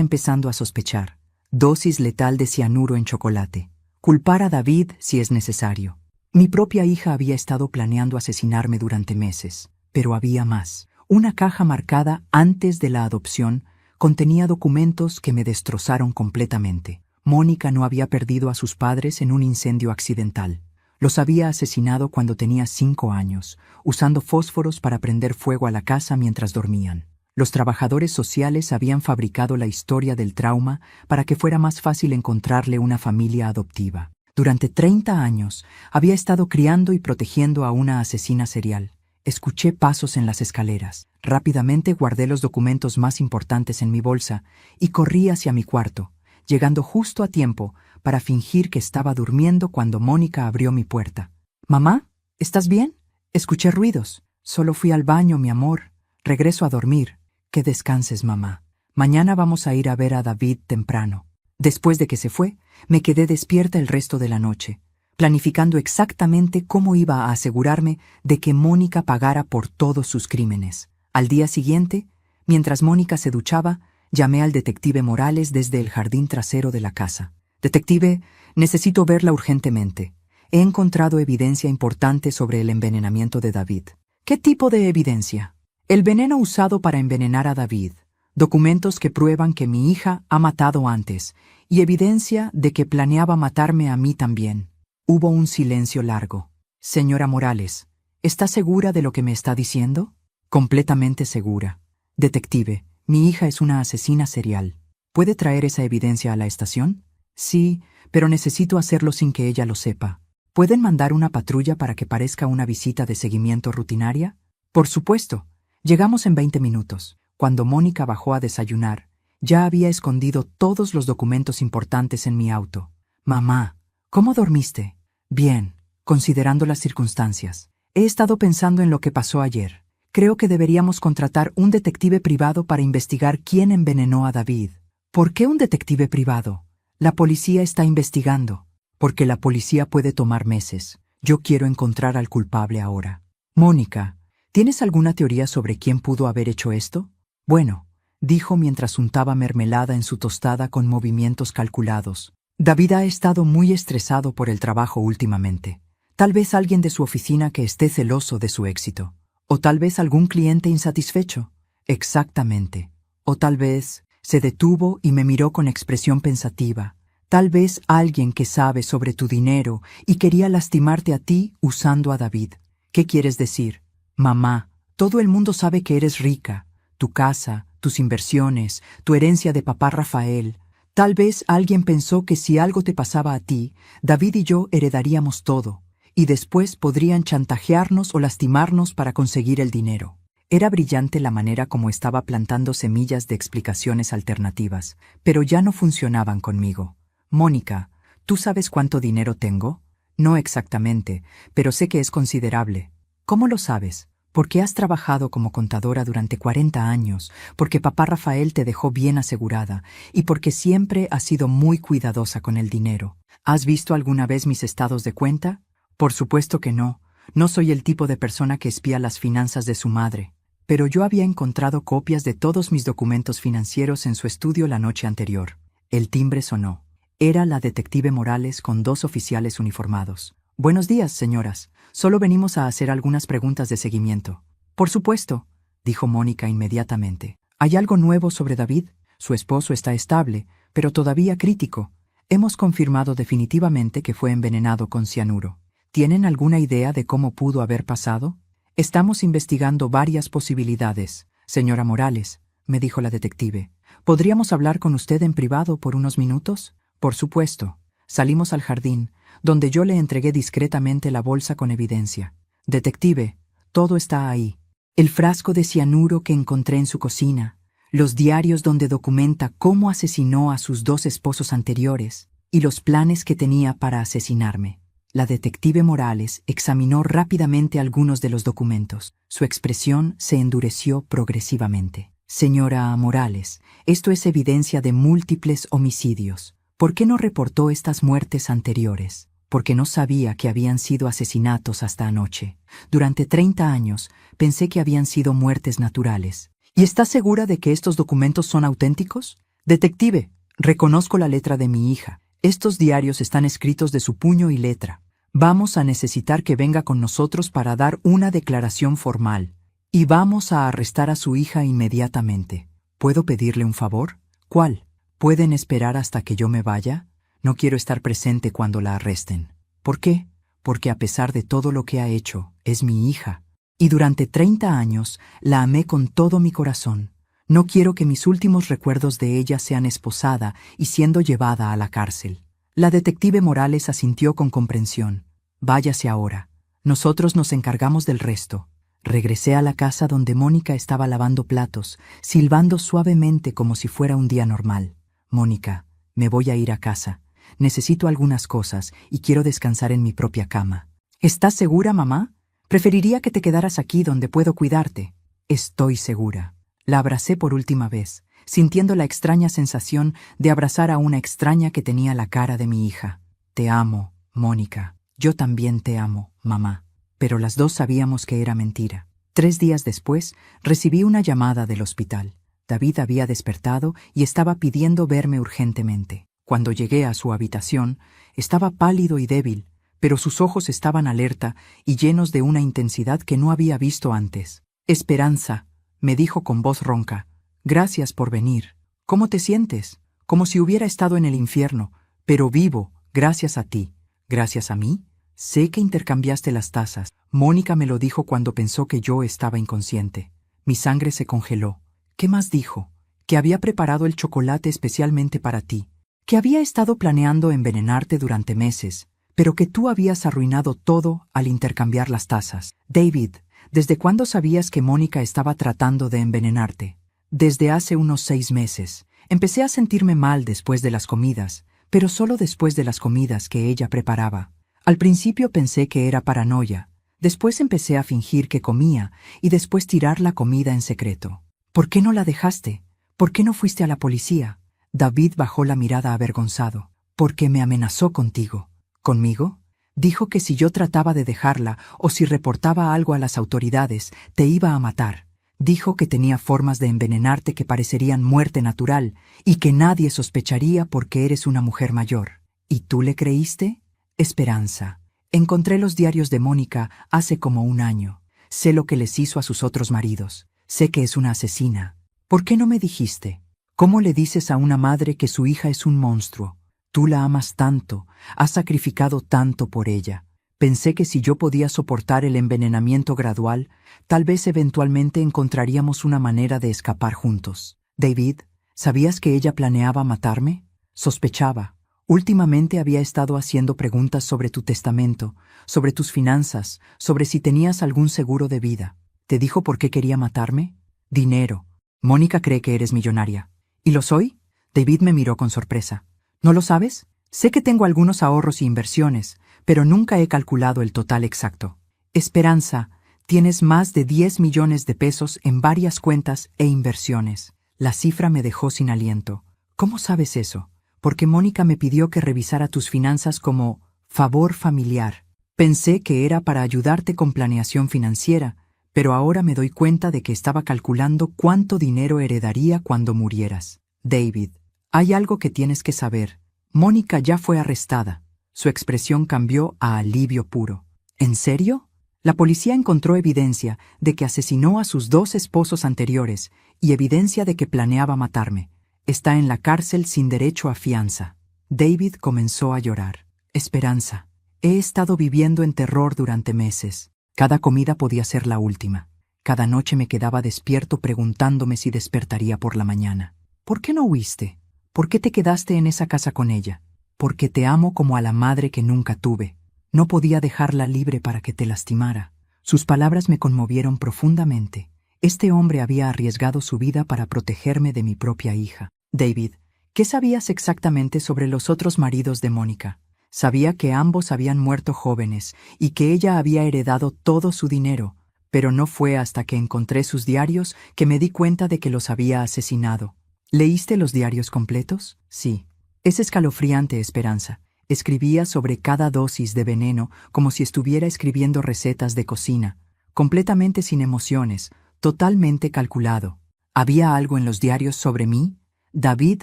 empezando a sospechar. Dosis letal de cianuro en chocolate. Culpar a David si es necesario. Mi propia hija había estado planeando asesinarme durante meses, pero había más. Una caja marcada antes de la adopción contenía documentos que me destrozaron completamente. Mónica no había perdido a sus padres en un incendio accidental. Los había asesinado cuando tenía 5 años, usando fósforos para prender fuego a la casa mientras dormían. Los trabajadores sociales habían fabricado la historia del trauma para que fuera más fácil encontrarle una familia adoptiva. Durante 30 años había estado criando y protegiendo a una asesina serial. Escuché pasos en las escaleras. Rápidamente guardé los documentos más importantes en mi bolsa y corrí hacia mi cuarto, llegando justo a tiempo para fingir que estaba durmiendo cuando Mónica abrió mi puerta. «Mamá, ¿estás bien?» Escuché ruidos. «Solo fui al baño, mi amor. Regreso a dormir». «Que descanses, mamá. Mañana vamos a ir a ver a David temprano». Después de que se fue, me quedé despierta el resto de la noche, planificando exactamente cómo iba a asegurarme de que Mónica pagara por todos sus crímenes. Al día siguiente, mientras Mónica se duchaba, llamé al detective Morales desde el jardín trasero de la casa. «Detective, necesito verla urgentemente. He encontrado evidencia importante sobre el envenenamiento de David». «¿Qué tipo de evidencia?» «El veneno usado para envenenar a David, documentos que prueban que mi hija ha matado antes, y evidencia de que planeaba matarme a mí también». Hubo un silencio largo. «Señora Morales, ¿está segura de lo que me está diciendo?» «Completamente segura». «Detective, mi hija es una asesina serial. ¿Puede traer esa evidencia a la estación?» «Sí, pero necesito hacerlo sin que ella lo sepa. ¿Pueden mandar una patrulla para que parezca una visita de seguimiento rutinaria?» «Por supuesto». Llegamos en 20 minutos. Cuando Mónica bajó a desayunar, ya había escondido todos los documentos importantes en mi auto. «Mamá, ¿cómo dormiste?» «Bien, considerando las circunstancias. He estado pensando en lo que pasó ayer. Creo que deberíamos contratar un detective privado para investigar quién envenenó a David». ¿Por qué un detective privado? La policía está investigando. Porque la policía puede tomar meses. Yo quiero encontrar al culpable ahora. Mónica, ¿tienes alguna teoría sobre quién pudo haber hecho esto? Bueno, dijo mientras untaba mermelada en su tostada con movimientos calculados. David ha estado muy estresado por el trabajo últimamente. Tal vez alguien de su oficina que esté celoso de su éxito. O tal vez algún cliente insatisfecho. Exactamente. O tal vez se detuvo y me miró con expresión pensativa. Tal vez alguien que sabe sobre tu dinero y quería lastimarte a ti usando a David. ¿Qué quieres decir? Mamá, todo el mundo sabe que eres rica. Tu casa, tus inversiones, tu herencia de papá Rafael. Tal vez alguien pensó que si algo te pasaba a ti, David y yo heredaríamos todo, y después podrían chantajearnos o lastimarnos para conseguir el dinero. Era brillante la manera como estaba plantando semillas de explicaciones alternativas, pero ya no funcionaban conmigo. Mónica, ¿tú sabes cuánto dinero tengo? No exactamente, pero sé que es considerable. ¿Cómo lo sabes? Porque has trabajado como contadora durante 40 años, porque papá Rafael te dejó bien asegurada y porque siempre has sido muy cuidadosa con el dinero. ¿Has visto alguna vez mis estados de cuenta? Por supuesto que no. No soy el tipo de persona que espía las finanzas de su madre. Pero yo había encontrado copias de todos mis documentos financieros en su estudio la noche anterior. El timbre sonó. Era la detective Morales con 2 oficiales uniformados. Buenos días, señoras. Solo venimos a hacer algunas preguntas de seguimiento. Por supuesto, dijo Mónica inmediatamente. ¿Hay algo nuevo sobre David? Su esposo está estable, pero todavía crítico. Hemos confirmado definitivamente que fue envenenado con cianuro. ¿Tienen alguna idea de cómo pudo haber pasado? Estamos investigando varias posibilidades, señora Morales, me dijo la detective. ¿Podríamos hablar con usted en privado por unos minutos? Por supuesto. Salimos al jardín, donde yo le entregué discretamente la bolsa con evidencia. Detective, todo está ahí. El frasco de cianuro que encontré en su cocina, los diarios donde documenta cómo asesinó a sus 2 esposos anteriores y los planes que tenía para asesinarme. La detective Morales examinó rápidamente algunos de los documentos. Su expresión se endureció progresivamente. Señora Morales, esto es evidencia de múltiples homicidios. ¿Por qué no reportó estas muertes anteriores? Porque no sabía que habían sido asesinatos hasta anoche. Durante 30 años pensé que habían sido muertes naturales. ¿Y está segura de que estos documentos son auténticos? Detective, reconozco la letra de mi hija. Estos diarios están escritos de su puño y letra. Vamos a necesitar que venga con nosotros para dar una declaración formal. Y vamos a arrestar a su hija inmediatamente. ¿Puedo pedirle un favor? ¿Cuál? ¿Pueden esperar hasta que yo me vaya? No quiero estar presente cuando la arresten. ¿Por qué? Porque a pesar de todo lo que ha hecho, es mi hija. Y durante 30 años la amé con todo mi corazón. No quiero que mis últimos recuerdos de ella sean esposada y siendo llevada a la cárcel. La detective Morales asintió con comprensión. Váyase ahora. Nosotros nos encargamos del resto. Regresé a la casa donde Mónica estaba lavando platos, silbando suavemente como si fuera un día normal. Mónica, me voy a ir a casa. Necesito algunas cosas y quiero descansar en mi propia cama. ¿Estás segura, mamá? Preferiría que te quedaras aquí donde puedo cuidarte. Estoy segura. La abracé por última vez, sintiendo la extraña sensación de abrazar a una extraña que tenía la cara de mi hija. Te amo, Mónica. Yo también te amo, mamá. Pero las dos sabíamos que era mentira. 3 días después, recibí una llamada del hospital. David había despertado y estaba pidiendo verme urgentemente. Cuando llegué a su habitación, estaba pálido y débil, pero sus ojos estaban alerta y llenos de una intensidad que no había visto antes. Esperanza, me dijo con voz ronca. Gracias por venir. ¿Cómo te sientes? Como si hubiera estado en el infierno, pero vivo, gracias a ti. ¿Gracias a mí? Sé que intercambiaste las tazas. Mónica me lo dijo cuando pensó que yo estaba inconsciente. Mi sangre se congeló. ¿Qué más dijo? Que había preparado el chocolate especialmente para ti, que había estado planeando envenenarte durante meses, pero que tú habías arruinado todo al intercambiar las tazas. David, ¿desde cuándo sabías que Mónica estaba tratando de envenenarte? Desde hace unos 6 meses. Empecé a sentirme mal después de las comidas, pero solo después de las comidas que ella preparaba. Al principio pensé que era paranoia, después empecé a fingir que comía y después tirar la comida en secreto. ¿Por qué no la dejaste? ¿Por qué no fuiste a la policía? David bajó la mirada avergonzado. «Porque me amenazó contigo». «¿Conmigo?» Dijo que si yo trataba de dejarla o si reportaba algo a las autoridades, te iba a matar. Dijo que tenía formas de envenenarte que parecerían muerte natural y que nadie sospecharía porque eres una mujer mayor. ¿Y tú le creíste? Esperanza. Encontré los diarios de Mónica hace como un año. Sé lo que les hizo a sus otros maridos. Sé que es una asesina. ¿Por qué no me dijiste? ¿Cómo le dices a una madre que su hija es un monstruo? Tú la amas tanto, has sacrificado tanto por ella. Pensé que si yo podía soportar el envenenamiento gradual, tal vez eventualmente encontraríamos una manera de escapar juntos. David, ¿sabías que ella planeaba matarme? Sospechaba. Últimamente había estado haciendo preguntas sobre tu testamento, sobre tus finanzas, sobre si tenías algún seguro de vida. ¿Te dijo por qué quería matarme? Dinero. Mónica cree que eres millonaria. ¿Y lo soy? David me miró con sorpresa. ¿No lo sabes? Sé que tengo algunos ahorros y inversiones, pero nunca he calculado el total exacto. Esperanza, tienes más de 10 millones de pesos en varias cuentas e inversiones. La cifra me dejó sin aliento. ¿Cómo sabes eso? Porque Mónica me pidió que revisara tus finanzas como favor familiar. Pensé que era para ayudarte con planeación financiera, pero ahora me doy cuenta de que estaba calculando cuánto dinero heredaría cuando murieras. David, hay algo que tienes que saber. Mónica ya fue arrestada. Su expresión cambió a alivio puro. ¿En serio? La policía encontró evidencia de que asesinó a sus 2 esposos anteriores y evidencia de que planeaba matarme. Está en la cárcel sin derecho a fianza. David comenzó a llorar. Esperanza, he estado viviendo en terror durante meses. Cada comida podía ser la última. Cada noche me quedaba despierto preguntándome si despertaría por la mañana. ¿Por qué no huiste? ¿Por qué te quedaste en esa casa con ella? Porque te amo como a la madre que nunca tuve. No podía dejarla libre para que te lastimara. Sus palabras me conmovieron profundamente. Este hombre había arriesgado su vida para protegerme de mi propia hija. David, ¿qué sabías exactamente sobre los otros maridos de Mónica? Sabía que ambos habían muerto jóvenes y que ella había heredado todo su dinero, pero no fue hasta que encontré sus diarios que me di cuenta de que los había asesinado. ¿Leíste los diarios completos? Sí. Es escalofriante, Esperanza. Escribía sobre cada dosis de veneno como si estuviera escribiendo recetas de cocina, completamente sin emociones, totalmente calculado. ¿Había algo en los diarios sobre mí? David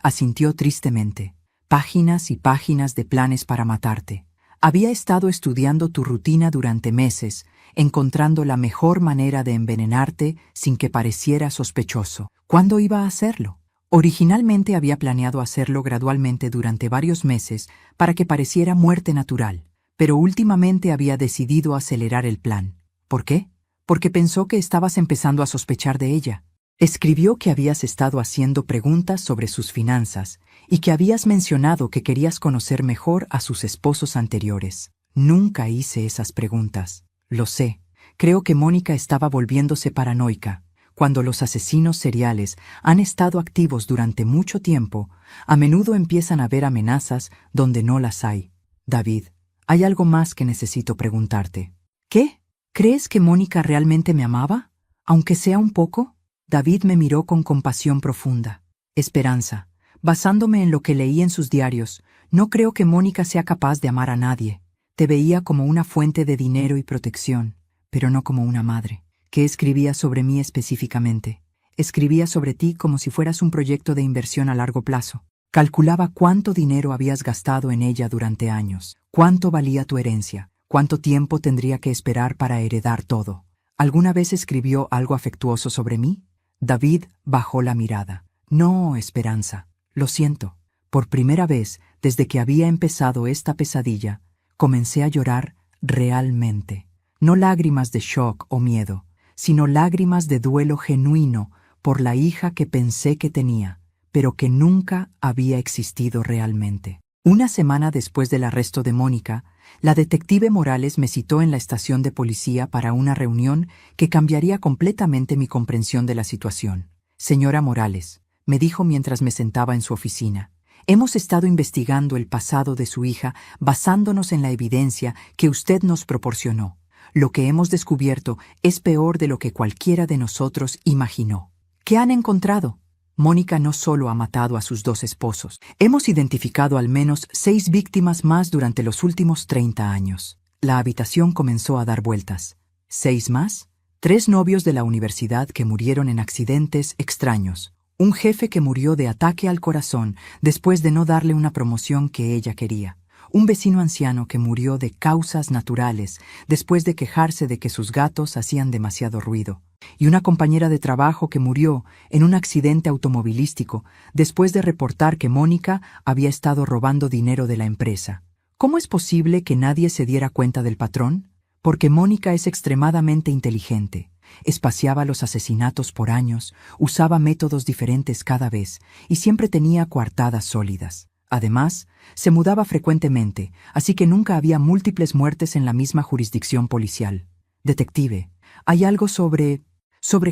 asintió tristemente. Páginas y páginas de planes para matarte. Había estado estudiando tu rutina durante meses, encontrando la mejor manera de envenenarte sin que pareciera sospechoso. ¿Cuándo iba a hacerlo? Originalmente había planeado hacerlo gradualmente durante varios meses para que pareciera muerte natural, pero últimamente había decidido acelerar el plan. ¿Por qué? Porque pensó que estabas empezando a sospechar de ella. Escribió que habías estado haciendo preguntas sobre sus finanzas y que habías mencionado que querías conocer mejor a sus esposos anteriores. Nunca hice esas preguntas. Lo sé. Creo que Mónica estaba volviéndose paranoica. Cuando los asesinos seriales han estado activos durante mucho tiempo, a menudo empiezan a ver amenazas donde no las hay. David, hay algo más que necesito preguntarte. ¿Qué? ¿Crees que Mónica realmente me amaba? ¿Aunque sea un poco? David me miró con compasión profunda. Esperanza, basándome en lo que leí en sus diarios, no creo que Mónica sea capaz de amar a nadie. Te veía como una fuente de dinero y protección, pero no como una madre. ¿Qué escribía sobre mí específicamente? Escribía sobre ti como si fueras un proyecto de inversión a largo plazo. Calculaba cuánto dinero habías gastado en ella durante años, cuánto valía tu herencia, cuánto tiempo tendría que esperar para heredar todo. ¿Alguna vez escribió algo afectuoso sobre mí? David bajó la mirada. No, Esperanza, lo siento. Por primera vez, desde que había empezado esta pesadilla, comencé a llorar realmente. No lágrimas de shock o miedo, sino lágrimas de duelo genuino por la hija que pensé que tenía, pero que nunca había existido realmente. Una semana después del arresto de Mónica, la detective Morales me citó en la estación de policía para una reunión que cambiaría completamente mi comprensión de la situación. Señora Morales, me dijo mientras me sentaba en su oficina, hemos estado investigando el pasado de su hija basándonos en la evidencia que usted nos proporcionó. Lo que hemos descubierto es peor de lo que cualquiera de nosotros imaginó. ¿Qué han encontrado? Mónica no solo ha matado a sus 2 esposos. Hemos identificado al menos 6 víctimas más durante los últimos 30 años. La habitación comenzó a dar vueltas. ¿6 más? 3 novios de la universidad que murieron en accidentes extraños. Un jefe que murió de ataque al corazón después de no darle una promoción que ella quería. Un vecino anciano que murió de causas naturales después de quejarse de que sus gatos hacían demasiado ruido. Y una compañera de trabajo que murió en un accidente automovilístico después de reportar que Mónica había estado robando dinero de la empresa. ¿Cómo es posible que nadie se diera cuenta del patrón? Porque Mónica es extremadamente inteligente. Espaciaba los asesinatos por años, usaba métodos diferentes cada vez y siempre tenía coartadas sólidas. Además, se mudaba frecuentemente, así que nunca había múltiples muertes en la misma jurisdicción policial. Detective, ¿hay algo sobre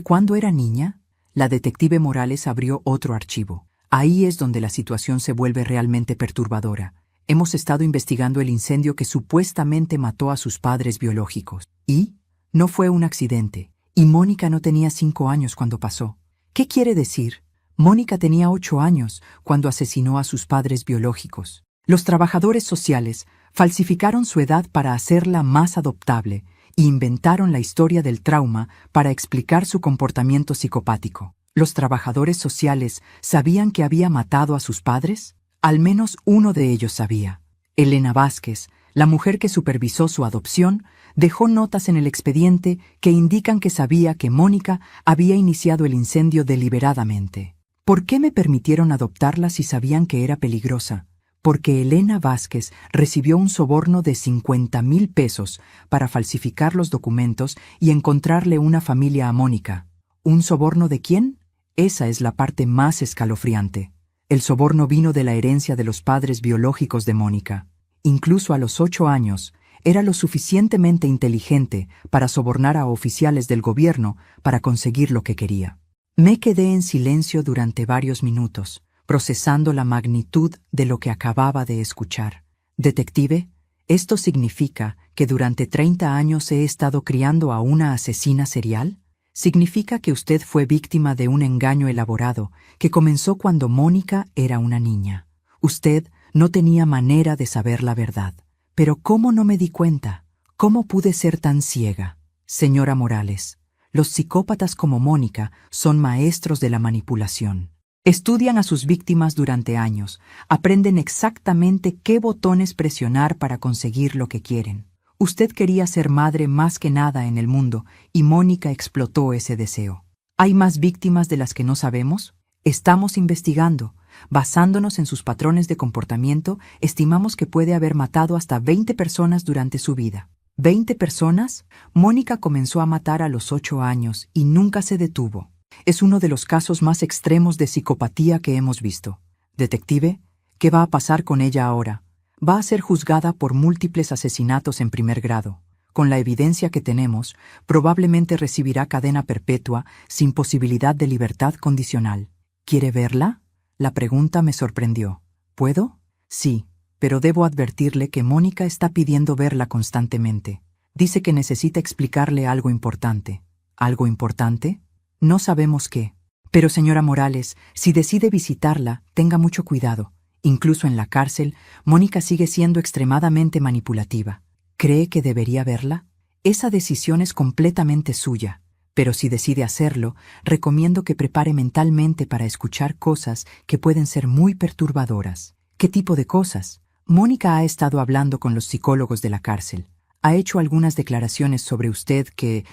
cuándo era niña? La detective Morales abrió otro archivo. Ahí es donde la situación se vuelve realmente perturbadora. Hemos estado investigando el incendio que supuestamente mató a sus padres biológicos. Y no fue un accidente. Y Mónica no tenía 5 años cuando pasó. ¿Qué quiere decir? Mónica tenía 8 años cuando asesinó a sus padres biológicos. Los trabajadores sociales falsificaron su edad para hacerla más adoptable e inventaron la historia del trauma para explicar su comportamiento psicopático. ¿Los trabajadores sociales sabían que había matado a sus padres? Al menos uno de ellos sabía. Elena Vázquez, la mujer que supervisó su adopción, dejó notas en el expediente que indican que sabía que Mónica había iniciado el incendio deliberadamente. ¿Por qué me permitieron adoptarla si sabían que era peligrosa? Porque Elena Vázquez recibió un soborno de 50,000 pesos para falsificar los documentos y encontrarle una familia a Mónica. ¿Un soborno de quién? Esa es la parte más escalofriante. El soborno vino de la herencia de los padres biológicos de Mónica. Incluso a los 8 años, era lo suficientemente inteligente para sobornar a oficiales del gobierno para conseguir lo que quería. Me quedé en silencio durante varios minutos, procesando la magnitud de lo que acababa de escuchar. Detective, ¿esto significa que durante 30 años he estado criando a una asesina serial? ¿Significa que usted fue víctima de un engaño elaborado que comenzó cuando Mónica era una niña? Usted no tenía manera de saber la verdad. Pero ¿cómo no me di cuenta? ¿Cómo pude ser tan ciega? Señora Morales, los psicópatas como Mónica son maestros de la manipulación. Estudian a sus víctimas durante años, aprenden exactamente qué botones presionar para conseguir lo que quieren. Usted quería ser madre más que nada en el mundo y Mónica explotó ese deseo. ¿Hay más víctimas de las que no sabemos? Estamos investigando. Basándonos en sus patrones de comportamiento, estimamos que puede haber matado hasta 20 personas durante su vida. ¿20 personas? Mónica comenzó a matar a los 8 años y nunca se detuvo. Es uno de los casos más extremos de psicopatía que hemos visto. Detective, ¿qué va a pasar con ella ahora? Va a ser juzgada por múltiples asesinatos en primer grado. Con la evidencia que tenemos, probablemente recibirá cadena perpetua sin posibilidad de libertad condicional. ¿Quiere verla? La pregunta me sorprendió. ¿Puedo? Sí, pero debo advertirle que Mónica está pidiendo verla constantemente. Dice que necesita explicarle algo importante. ¿Algo importante? No sabemos qué. Pero señora Morales, si decide visitarla, tenga mucho cuidado. Incluso en la cárcel, Mónica sigue siendo extremadamente manipulativa. ¿Cree que debería verla? Esa decisión es completamente suya. Pero si decide hacerlo, recomiendo que prepare mentalmente para escuchar cosas que pueden ser muy perturbadoras. ¿Qué tipo de cosas? Mónica ha estado hablando con los psicólogos de la cárcel. Ha hecho algunas declaraciones sobre usted que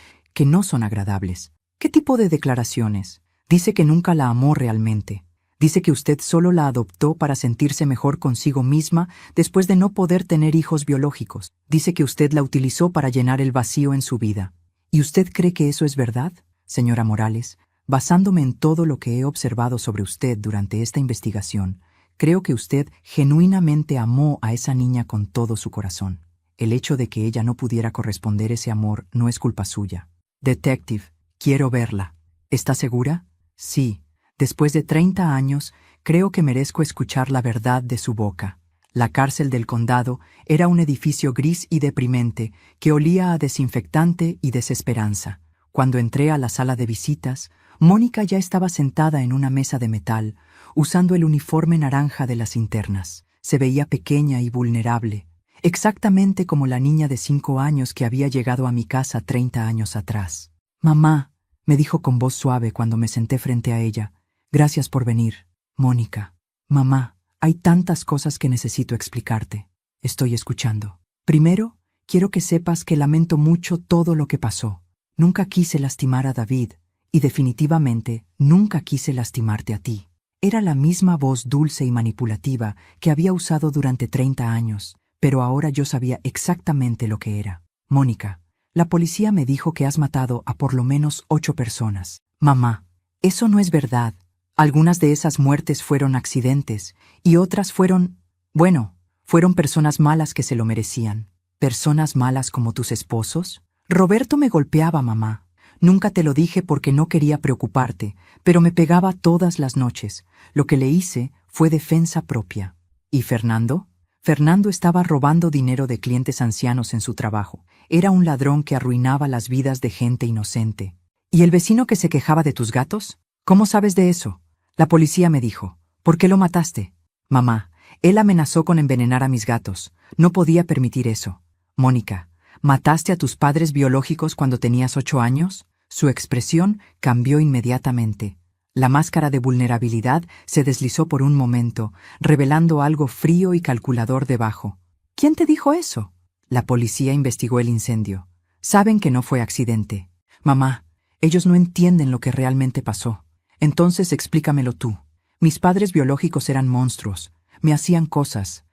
no son agradables. ¿Qué tipo de declaraciones? Dice que nunca la amó realmente. Dice que usted solo la adoptó para sentirse mejor consigo misma después de no poder tener hijos biológicos. Dice que usted la utilizó para llenar el vacío en su vida. ¿Y usted cree que eso es verdad? Señora Morales, basándome en todo lo que he observado sobre usted durante esta investigación, creo que usted genuinamente amó a esa niña con todo su corazón. El hecho de que ella no pudiera corresponder ese amor no es culpa suya. Detective, quiero verla. ¿Está segura? Sí. Después de 30 años, creo que merezco escuchar la verdad de su boca. La cárcel del condado era un edificio gris y deprimente que olía a desinfectante y desesperanza. Cuando entré a la sala de visitas, Mónica ya estaba sentada en una mesa de metal, usando el uniforme naranja de las internas. Se veía pequeña y vulnerable, exactamente como la niña de 5 años que había llegado a mi casa 30 años atrás. «Mamá», me dijo con voz suave cuando me senté frente a ella, «gracias por venir, Mónica». «Mamá, hay tantas cosas que necesito explicarte. Estoy escuchando. Primero, quiero que sepas que lamento mucho todo lo que pasó. Nunca quise lastimar a David, y definitivamente nunca quise lastimarte a ti». Era la misma voz dulce y manipulativa que había usado durante 30 años, pero ahora yo sabía exactamente lo que era. «Mónica, la policía me dijo que has matado a por lo menos 8 personas». «Mamá, eso no es verdad. Algunas de esas muertes fueron accidentes, y otras fueron personas malas que se lo merecían». «¿Personas malas como tus esposos?» «Roberto me golpeaba, mamá. Nunca te lo dije porque no quería preocuparte, pero me pegaba todas las noches. Lo que le hice fue defensa propia». «¿Y Fernando?» «Fernando estaba robando dinero de clientes ancianos en su trabajo. Era un ladrón que arruinaba las vidas de gente inocente». «¿Y el vecino que se quejaba de tus gatos? ¿Cómo sabes de eso?» «La policía me dijo». «¿Por qué lo mataste?» «Mamá, él amenazó con envenenar a mis gatos. No podía permitir eso». «Mónica, ¿mataste a tus padres biológicos cuando tenías 8 años?» Su expresión cambió inmediatamente. La máscara de vulnerabilidad se deslizó por un momento, revelando algo frío y calculador debajo. «¿Quién te dijo eso?» «La policía investigó el incendio. Saben que no fue accidente». «Mamá, ellos no entienden lo que realmente pasó. Entonces explícamelo tú. Mis padres biológicos eran monstruos. Me hacían cosas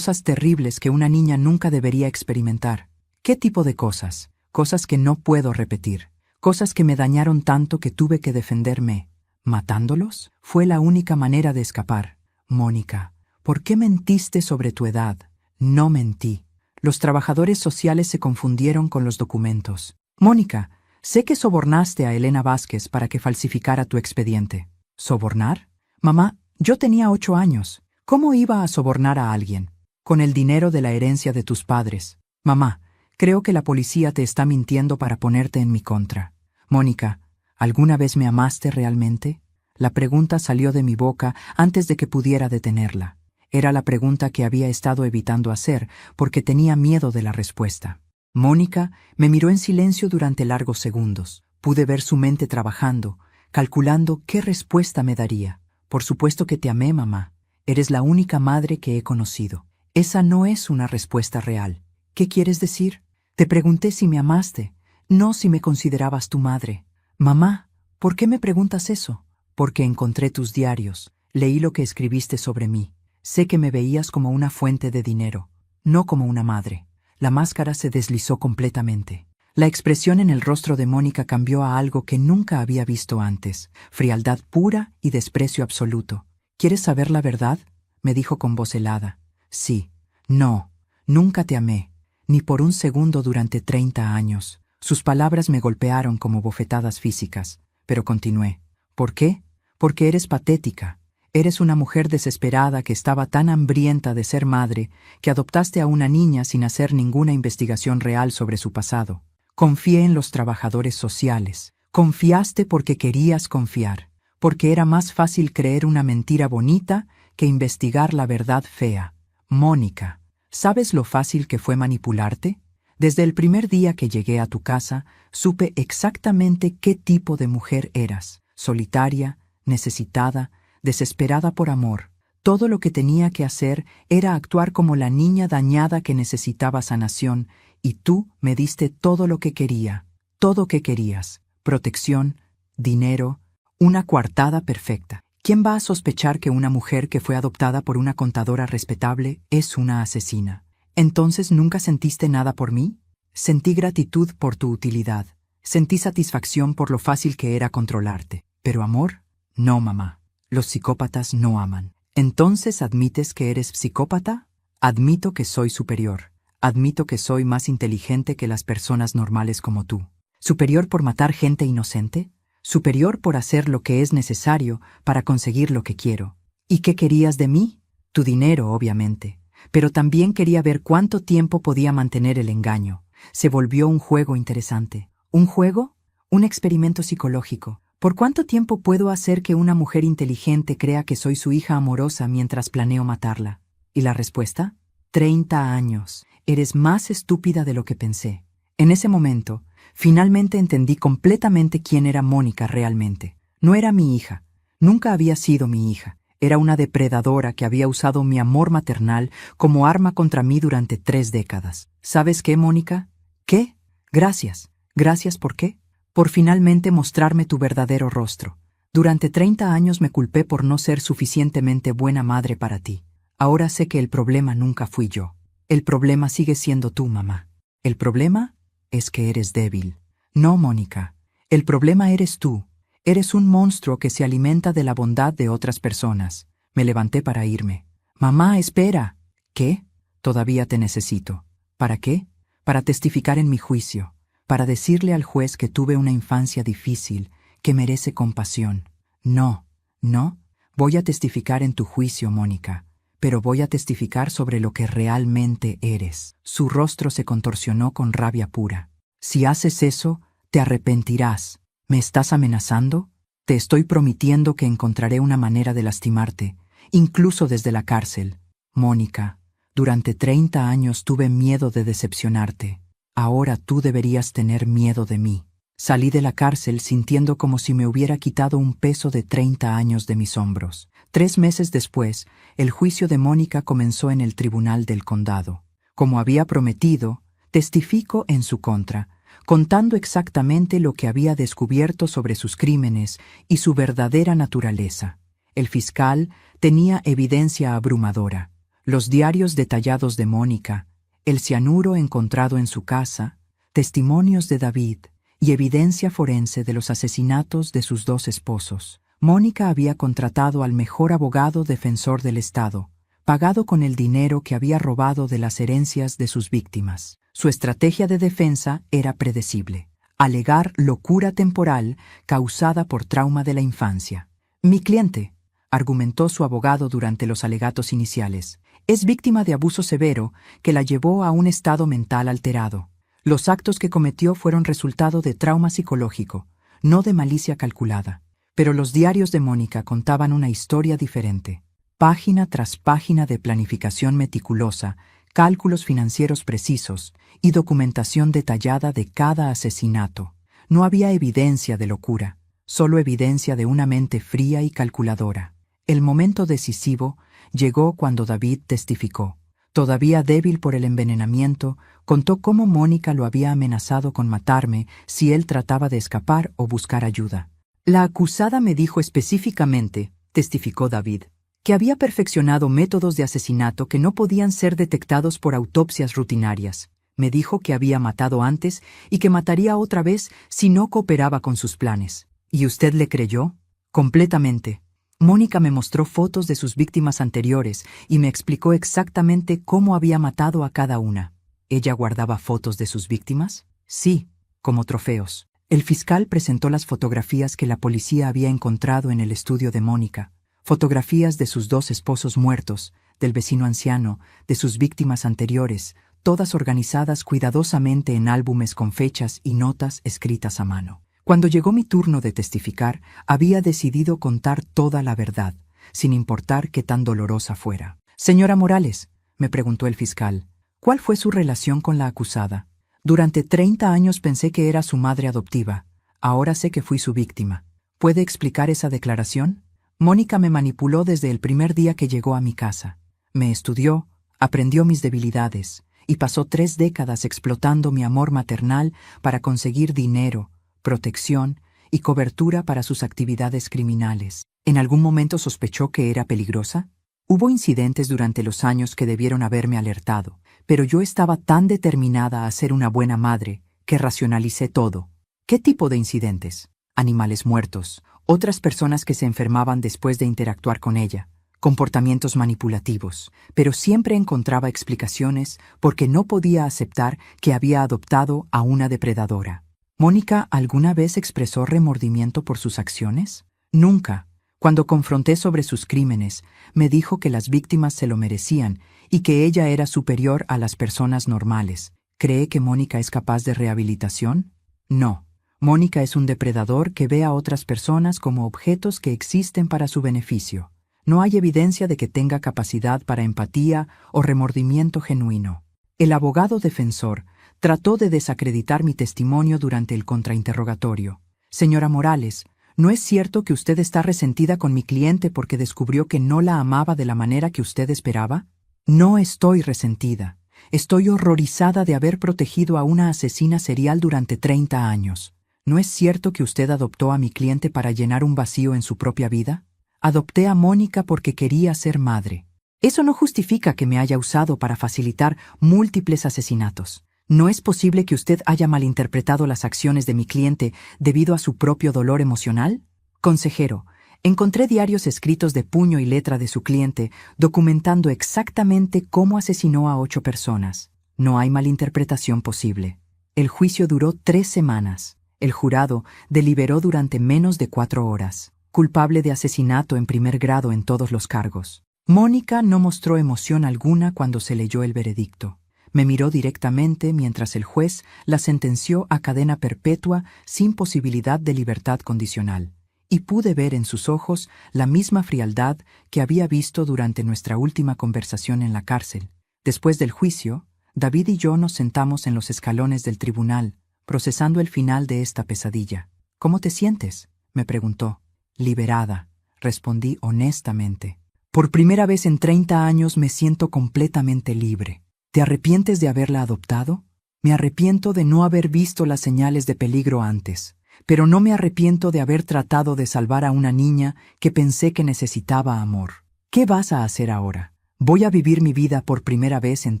terribles que una niña nunca debería experimentar». «¿Qué tipo de cosas?» «Cosas que no puedo repetir. Cosas que me dañaron tanto que tuve que defenderme». «¿Matándolos?» «Fue la única manera de escapar». «Mónica, ¿por qué mentiste sobre tu edad?» «No mentí. Los trabajadores sociales se confundieron con los documentos». «Mónica, sé que sobornaste a Elena Vázquez para que falsificara tu expediente». «¿Sobornar?» «Mamá, yo tenía 8 años. ¿Cómo iba a sobornar a alguien?» «Con el dinero de la herencia de tus padres». «Mamá, creo que la policía te está mintiendo para ponerte en mi contra». «Mónica, ¿alguna vez me amaste realmente?» La pregunta salió de mi boca antes de que pudiera detenerla. Era la pregunta que había estado evitando hacer porque tenía miedo de la respuesta. Mónica me miró en silencio durante largos segundos. Pude ver su mente trabajando, calculando qué respuesta me daría. «Por supuesto que te amé, mamá. Eres la única madre que he conocido». «Esa no es una respuesta real». «¿Qué quieres decir?» «Te pregunté si me amaste, no si me considerabas tu madre». «Mamá, ¿por qué me preguntas eso?» «Porque encontré tus diarios, leí lo que escribiste sobre mí. Sé que me veías como una fuente de dinero, no como una madre». La máscara se deslizó completamente. La expresión en el rostro de Mónica cambió a algo que nunca había visto antes, frialdad pura y desprecio absoluto. «¿Quieres saber la verdad?», me dijo con voz helada. «Sí. No, nunca te amé, ni por un segundo durante 30 años». Sus palabras me golpearon como bofetadas físicas, pero continué. «¿Por qué? Porque eres patética. Eres una mujer desesperada que estaba tan hambrienta de ser madre que adoptaste a una niña sin hacer ninguna investigación real sobre su pasado. Confié en los trabajadores sociales. Confiaste porque querías confiar, porque era más fácil creer una mentira bonita que investigar la verdad fea. Mónica, ¿sabes lo fácil que fue manipularte? Desde el primer día que llegué a tu casa, supe exactamente qué tipo de mujer eras. Solitaria, necesitada, desesperada por amor. Todo lo que tenía que hacer era actuar como la niña dañada que necesitaba sanación, y tú me diste todo lo que quería, todo que querías. Protección, dinero, una coartada perfecta. ¿Quién va a sospechar que una mujer que fue adoptada por una contadora respetable es una asesina? ¿Entonces nunca sentiste nada por mí? Sentí gratitud por tu utilidad. Sentí satisfacción por lo fácil que era controlarte. ¿Pero amor? No, mamá. Los psicópatas no aman. ¿Entonces admites que eres psicópata? Admito que soy superior. Admito que soy más inteligente que las personas normales como tú. ¿Superior por matar gente inocente? ¿Superior por hacer lo que es necesario para conseguir lo que quiero? ¿Y qué querías de mí? Tu dinero, obviamente. Pero también quería ver cuánto tiempo podía mantener el engaño. Se volvió un juego interesante. ¿Un juego? Un experimento psicológico. ¿Por cuánto tiempo puedo hacer que una mujer inteligente crea que soy su hija amorosa mientras planeo matarla? ¿Y la respuesta? 30 años. Eres más estúpida de lo que pensé. En ese momento, finalmente entendí completamente quién era Mónica realmente. No era mi hija. Nunca había sido mi hija. Era una depredadora que había usado mi amor maternal como arma contra mí durante 3 décadas. ¿Sabes qué, Mónica? ¿Qué? Gracias. ¿Gracias por qué? Por finalmente mostrarme tu verdadero rostro. Durante 30 años me culpé por no ser suficientemente buena madre para ti. Ahora sé que el problema nunca fui yo. El problema sigue siendo tú, mamá. El problema es que eres débil. No, Mónica. El problema eres tú. Eres un monstruo que se alimenta de la bondad de otras personas. Me levanté para irme. Mamá, espera. ¿Qué? Todavía te necesito. ¿Para qué? Para testificar en mi juicio. Para decirle al juez que tuve una infancia difícil, que merece compasión. No, no. Voy a testificar en tu juicio, Mónica. Pero voy a testificar sobre lo que realmente eres. Su rostro se contorsionó con rabia pura. Si haces eso, te arrepentirás. ¿Me estás amenazando? Te estoy prometiendo que encontraré una manera de lastimarte, incluso desde la cárcel. Mónica, durante 30 años tuve miedo de decepcionarte. Ahora tú deberías tener miedo de mí. Salí de la cárcel sintiendo como si me hubiera quitado un peso de 30 años de mis hombros. 3 meses después, el juicio de Mónica comenzó en el tribunal del condado. Como había prometido, testifico en su contra, contando exactamente lo que había descubierto sobre sus crímenes y su verdadera naturaleza. El fiscal tenía evidencia abrumadora: los diarios detallados de Mónica, el cianuro encontrado en su casa, testimonios de David y evidencia forense de los asesinatos de sus 2 esposos. Mónica había contratado al mejor abogado defensor del Estado, pagado con el dinero que había robado de las herencias de sus víctimas. Su estrategia de defensa era predecible: alegar locura temporal causada por trauma de la infancia. Mi cliente, argumentó su abogado durante los alegatos iniciales, es víctima de abuso severo que la llevó a un estado mental alterado. Los actos que cometió fueron resultado de trauma psicológico, no de malicia calculada. Pero los diarios de Mónica contaban una historia diferente. Página tras página de planificación meticulosa, cálculos financieros precisos y documentación detallada de cada asesinato. No había evidencia de locura, solo evidencia de una mente fría y calculadora. El momento decisivo llegó cuando David testificó. Todavía débil por el envenenamiento, contó cómo Mónica lo había amenazado con matarme si él trataba de escapar o buscar ayuda. La acusada me dijo específicamente, testificó David, que había perfeccionado métodos de asesinato que no podían ser detectados por autopsias rutinarias. Me dijo que había matado antes y que mataría otra vez si no cooperaba con sus planes. ¿Y usted le creyó? Completamente. Mónica me mostró fotos de sus víctimas anteriores y me explicó exactamente cómo había matado a cada una. ¿Ella guardaba fotos de sus víctimas? Sí, como trofeos. El fiscal presentó las fotografías que la policía había encontrado en el estudio de Mónica. Fotografías de sus 2 esposos muertos, del vecino anciano, de sus víctimas anteriores, todas organizadas cuidadosamente en álbumes con fechas y notas escritas a mano. Cuando llegó mi turno de testificar, había decidido contar toda la verdad, sin importar qué tan dolorosa fuera. «Señora Morales», me preguntó el fiscal, «¿cuál fue su relación con la acusada? Durante 30 años pensé que era su madre adoptiva. Ahora sé que fui su víctima. ¿Puede explicar esa declaración? Mónica me manipuló desde el primer día que llegó a mi casa. Me estudió, aprendió mis debilidades y pasó 3 décadas explotando mi amor maternal para conseguir dinero, protección y cobertura para sus actividades criminales. ¿En algún momento sospechó que era peligrosa? Hubo incidentes durante los años que debieron haberme alertado, pero yo estaba tan determinada a ser una buena madre que racionalicé todo. ¿Qué tipo de incidentes? Animales muertos, otras personas que se enfermaban después de interactuar con ella, comportamientos manipulativos, pero siempre encontraba explicaciones porque no podía aceptar que había adoptado a una depredadora. ¿Mónica alguna vez expresó remordimiento por sus acciones? Nunca. Cuando confronté sobre sus crímenes, me dijo que las víctimas se lo merecían y que ella era superior a las personas normales. ¿Cree que Mónica es capaz de rehabilitación? No. Mónica es un depredador que ve a otras personas como objetos que existen para su beneficio. No hay evidencia de que tenga capacidad para empatía o remordimiento genuino. El abogado defensor trató de desacreditar mi testimonio durante el contrainterrogatorio. Señora Morales, ¿no es cierto que usted está resentida con mi cliente porque descubrió que no la amaba de la manera que usted esperaba? No estoy resentida. Estoy horrorizada de haber protegido a una asesina serial durante 30 años. ¿No es cierto que usted adoptó a mi cliente para llenar un vacío en su propia vida? Adopté a Mónica porque quería ser madre. Eso no justifica que me haya usado para facilitar múltiples asesinatos. ¿No es posible que usted haya malinterpretado las acciones de mi cliente debido a su propio dolor emocional? Consejero, encontré diarios escritos de puño y letra de su cliente documentando exactamente cómo asesinó a 8 personas. No hay malinterpretación posible. El juicio duró 3 semanas. El jurado deliberó durante menos de 4 horas. Culpable de asesinato en primer grado en todos los cargos. Mónica no mostró emoción alguna cuando se leyó el veredicto. Me miró directamente mientras el juez la sentenció a cadena perpetua sin posibilidad de libertad condicional, y pude ver en sus ojos la misma frialdad que había visto durante nuestra última conversación en la cárcel. Después del juicio, David y yo nos sentamos en los escalones del tribunal, procesando el final de esta pesadilla. ¿Cómo te sientes?, me preguntó. Liberada, respondí honestamente. Por primera vez en 30 años me siento completamente libre. ¿Te arrepientes de haberla adoptado? Me arrepiento de no haber visto las señales de peligro antes, pero no me arrepiento de haber tratado de salvar a una niña que pensé que necesitaba amor. ¿Qué vas a hacer ahora? Voy a vivir mi vida por primera vez en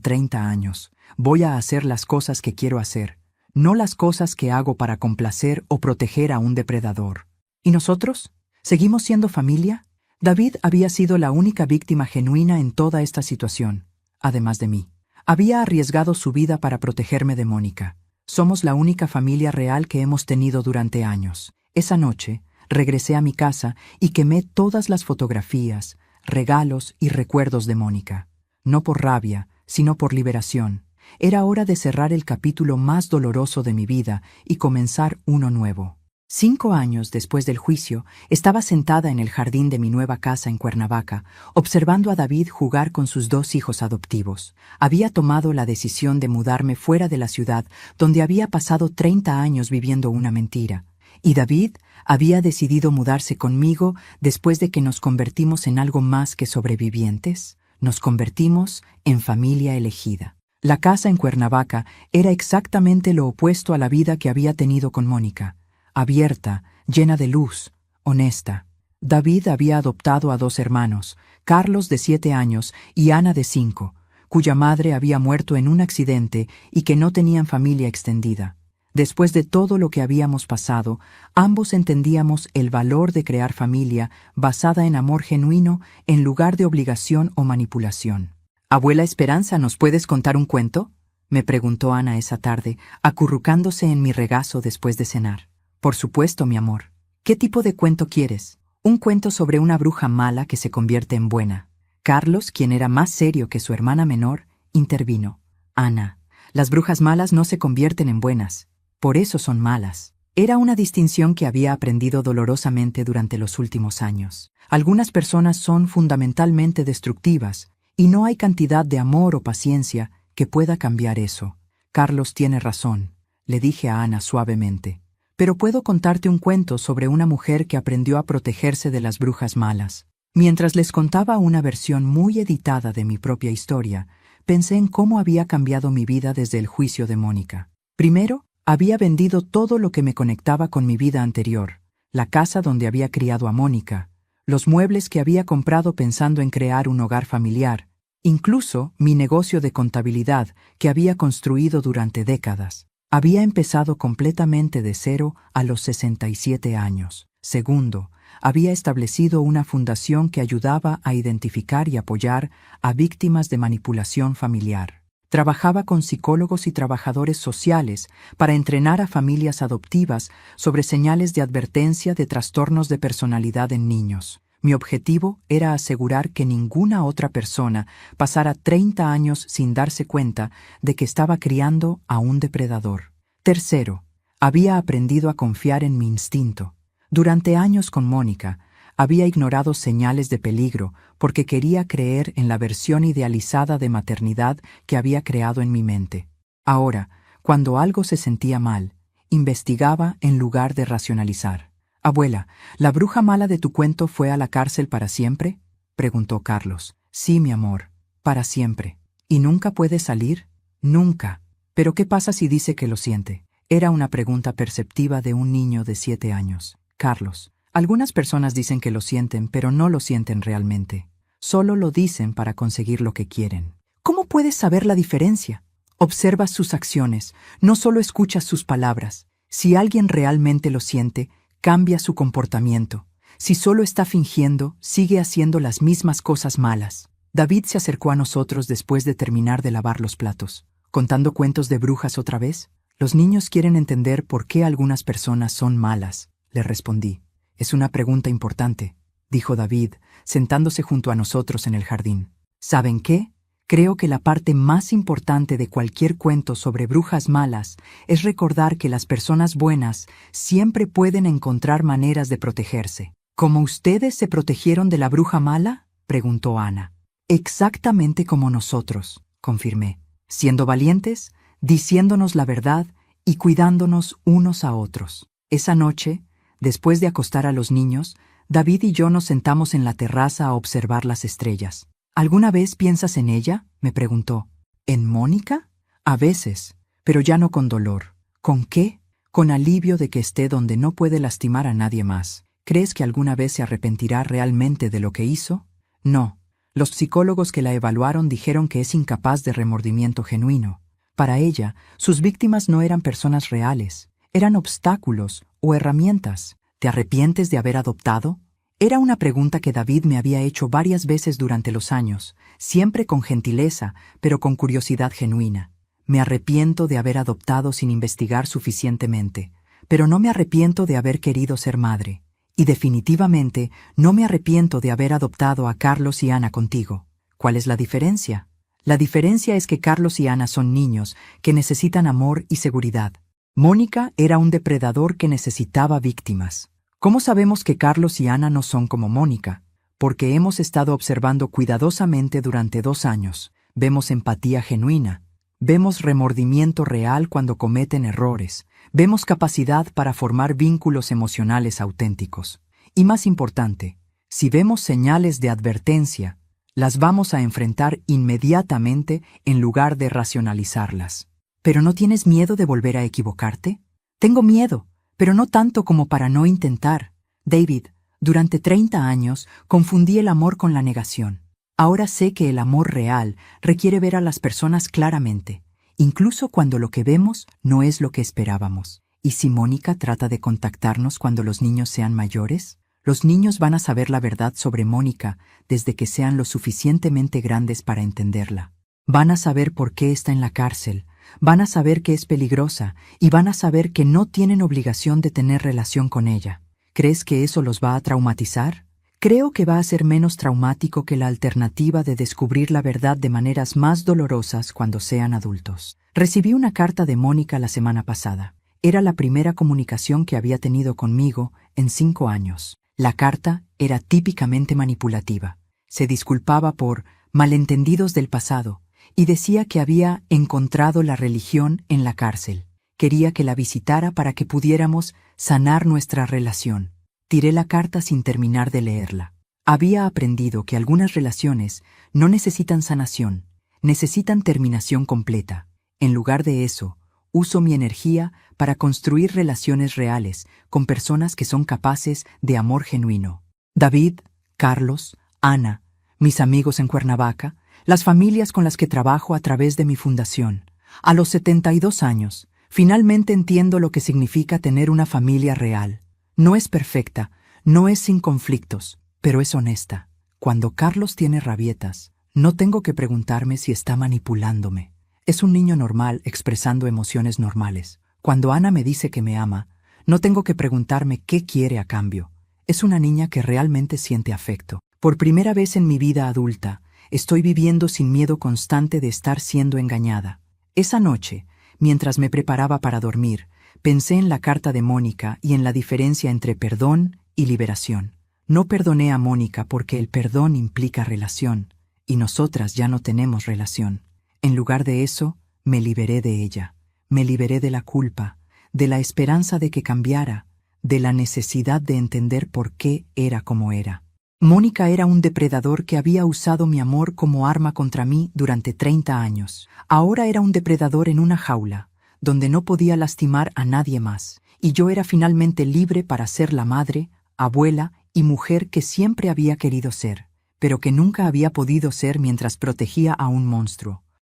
30 años. Voy a hacer las cosas que quiero hacer, no las cosas que hago para complacer o proteger a un depredador. ¿Y nosotros? ¿Seguimos siendo familia? David había sido la única víctima genuina en toda esta situación, además de mí. Había arriesgado su vida para protegerme de Mónica. Somos la única familia real que hemos tenido durante años. Esa noche, regresé a mi casa y quemé todas las fotografías, regalos y recuerdos de Mónica. No por rabia, sino por liberación. Era hora de cerrar el capítulo más doloroso de mi vida y comenzar uno nuevo. 5 años después del juicio, estaba sentada en el jardín de mi nueva casa en Cuernavaca, observando a David jugar con sus 2 hijos adoptivos. Había tomado la decisión de mudarme fuera de la ciudad, donde había pasado 30 años viviendo una mentira. Y David había decidido mudarse conmigo después de que nos convertimos en algo más que sobrevivientes. Nos convertimos en familia elegida. La casa en Cuernavaca era exactamente lo opuesto a la vida que había tenido con Mónica. Abierta, llena de luz, honesta. David había adoptado a 2 hermanos, Carlos de 7 años y Ana de 5, cuya madre había muerto en un accidente y que no tenían familia extendida. Después de todo lo que habíamos pasado, ambos entendíamos el valor de crear familia basada en amor genuino en lugar de obligación o manipulación. «Abuela Esperanza, ¿nos puedes contar un cuento?», me preguntó Ana esa tarde, acurrucándose en mi regazo después de cenar. «Por supuesto, mi amor. ¿Qué tipo de cuento quieres?» «Un cuento sobre una bruja mala que se convierte en buena». Carlos, quien era más serio que su hermana menor, intervino. «Ana, las brujas malas no se convierten en buenas. Por eso son malas». Era una distinción que había aprendido dolorosamente durante los últimos años. Algunas personas son fundamentalmente destructivas, y no hay cantidad de amor o paciencia que pueda cambiar eso. «Carlos tiene razón», le dije a Ana suavemente. «Pero puedo contarte un cuento sobre una mujer que aprendió a protegerse de las brujas malas». Mientras les contaba una versión muy editada de mi propia historia, pensé en cómo había cambiado mi vida desde el juicio de Mónica. Primero, había vendido todo lo que me conectaba con mi vida anterior: la casa donde había criado a Mónica, los muebles que había comprado pensando en crear un hogar familiar, incluso mi negocio de contabilidad que había construido durante décadas. Había empezado completamente de cero a los 67 años. Segundo, había establecido una fundación que ayudaba a identificar y apoyar a víctimas de manipulación familiar. Trabajaba con psicólogos y trabajadores sociales para entrenar a familias adoptivas sobre señales de advertencia de trastornos de personalidad en niños. Mi objetivo era asegurar que ninguna otra persona pasara 30 años sin darse cuenta de que estaba criando a un depredador. Tercero, Había aprendido a confiar en mi instinto. Durante años con Mónica, había ignorado señales de peligro porque quería creer en la versión idealizada de maternidad que había creado en mi mente. Ahora, cuando algo se sentía mal, investigaba en lugar de racionalizar. «Abuela, ¿la bruja mala de tu cuento fue a la cárcel para siempre?», preguntó Carlos. «Sí, mi amor, para siempre». «¿Y nunca puede salir?». «Nunca». «¿Pero qué pasa si dice que lo siente?». Era una pregunta perceptiva de un niño de 7 años. «Carlos, algunas personas dicen que lo sienten, pero no lo sienten realmente. Solo lo dicen para conseguir lo que quieren». «¿Cómo puedes saber la diferencia?». «Observas sus acciones, no solo escuchas sus palabras. Si alguien realmente lo siente, cambia su comportamiento. Si solo está fingiendo, sigue haciendo las mismas cosas malas». David se acercó a nosotros después de terminar de lavar los platos. «¿Contando cuentos de brujas otra vez?». «Los niños quieren entender por qué algunas personas son malas», le respondí. «Es una pregunta importante», dijo David, sentándose junto a nosotros en el jardín. «¿Saben qué? Creo que la parte más importante de cualquier cuento sobre brujas malas es recordar que las personas buenas siempre pueden encontrar maneras de protegerse». «¿Cómo ustedes se protegieron de la bruja mala?», preguntó Ana. «Exactamente como nosotros», confirmé. «Siendo valientes, diciéndonos la verdad y cuidándonos unos a otros». Esa noche, después de acostar a los niños, David y yo nos sentamos en la terraza a observar las estrellas. «¿Alguna vez piensas en ella?», me preguntó. «¿En Mónica?». «A veces, pero ya no con dolor». «¿Con qué?». «Con alivio de que esté donde no puede lastimar a nadie más». «¿Crees que alguna vez se arrepentirá realmente de lo que hizo?». «No». Los psicólogos que la evaluaron dijeron que es incapaz de remordimiento genuino. Para ella, sus víctimas no eran personas reales, eran obstáculos o herramientas. «¿Te arrepientes de haber adoptado?». Era una pregunta que David me había hecho varias veces durante los años, siempre con gentileza, pero con curiosidad genuina. «Me arrepiento de haber adoptado sin investigar suficientemente, pero no me arrepiento de haber querido ser madre. Y definitivamente no me arrepiento de haber adoptado a Carlos y Ana contigo». «¿Cuál es la diferencia?». «La diferencia es que Carlos y Ana son niños que necesitan amor y seguridad. Mónica era un depredador que necesitaba víctimas». «¿Cómo sabemos que Carlos y Ana no son como Mónica?». «Porque hemos estado observando cuidadosamente durante 2 años. Vemos empatía genuina. Vemos remordimiento real cuando cometen errores. Vemos capacidad para formar vínculos emocionales auténticos. Y más importante, si vemos señales de advertencia, las vamos a enfrentar inmediatamente en lugar de racionalizarlas». «¿Pero no tienes miedo de volver a equivocarte?». «Tengo miedo, pero no tanto como para no intentar. David, durante 30 años confundí el amor con la negación. Ahora sé que el amor real requiere ver a las personas claramente, incluso cuando lo que vemos no es lo que esperábamos». «¿Y si Mónica trata de contactarnos cuando los niños sean mayores?». «Los niños van a saber la verdad sobre Mónica desde que sean lo suficientemente grandes para entenderla. Van a saber por qué está en la cárcel, van a saber que es peligrosa y van a saber que no tienen obligación de tener relación con ella». «¿Crees que eso los va a traumatizar?». «Creo que va a ser menos traumático que la alternativa de descubrir la verdad de maneras más dolorosas cuando sean adultos». Recibí una carta de Mónica la semana pasada. Era la primera comunicación que había tenido conmigo en 5 años. La carta era típicamente manipulativa. Se disculpaba por malentendidos del pasado y decía que había encontrado la religión en la cárcel. Quería que la visitara para que pudiéramos sanar nuestra relación. Tiré la carta sin terminar de leerla. Había aprendido que algunas relaciones no necesitan sanación, necesitan terminación completa. En lugar de eso, uso mi energía para construir relaciones reales con personas que son capaces de amor genuino. David, Carlos, Ana, mis amigos en Cuernavaca, las familias con las que trabajo a través de mi fundación. A los 72 años, finalmente entiendo lo que significa tener una familia real. No es perfecta, no es sin conflictos, pero es honesta. Cuando Carlos tiene rabietas, no tengo que preguntarme si está manipulándome. Es un niño normal expresando emociones normales. Cuando Ana me dice que me ama, no tengo que preguntarme qué quiere a cambio. Es una niña que realmente siente afecto. Por primera vez en mi vida adulta, estoy viviendo sin miedo constante de estar siendo engañada. Esa noche, mientras me preparaba para dormir, Pensé en la carta de Mónica y en la diferencia entre perdón y liberación. No perdoné a Mónica porque el perdón implica relación, y nosotras ya no tenemos relación. En lugar de eso, me liberé de ella. Me liberé de la culpa, de la esperanza de que cambiara, de la necesidad de entender por qué era como era. Mónica era un depredador que había usado mi amor como arma contra mí durante 30 años. Ahora era un depredador en una jaula, donde no podía lastimar a nadie más, y yo era finalmente libre para ser la madre, abuela y mujer que siempre había querido ser, pero que nunca había podido ser mientras protegía a un monstruo.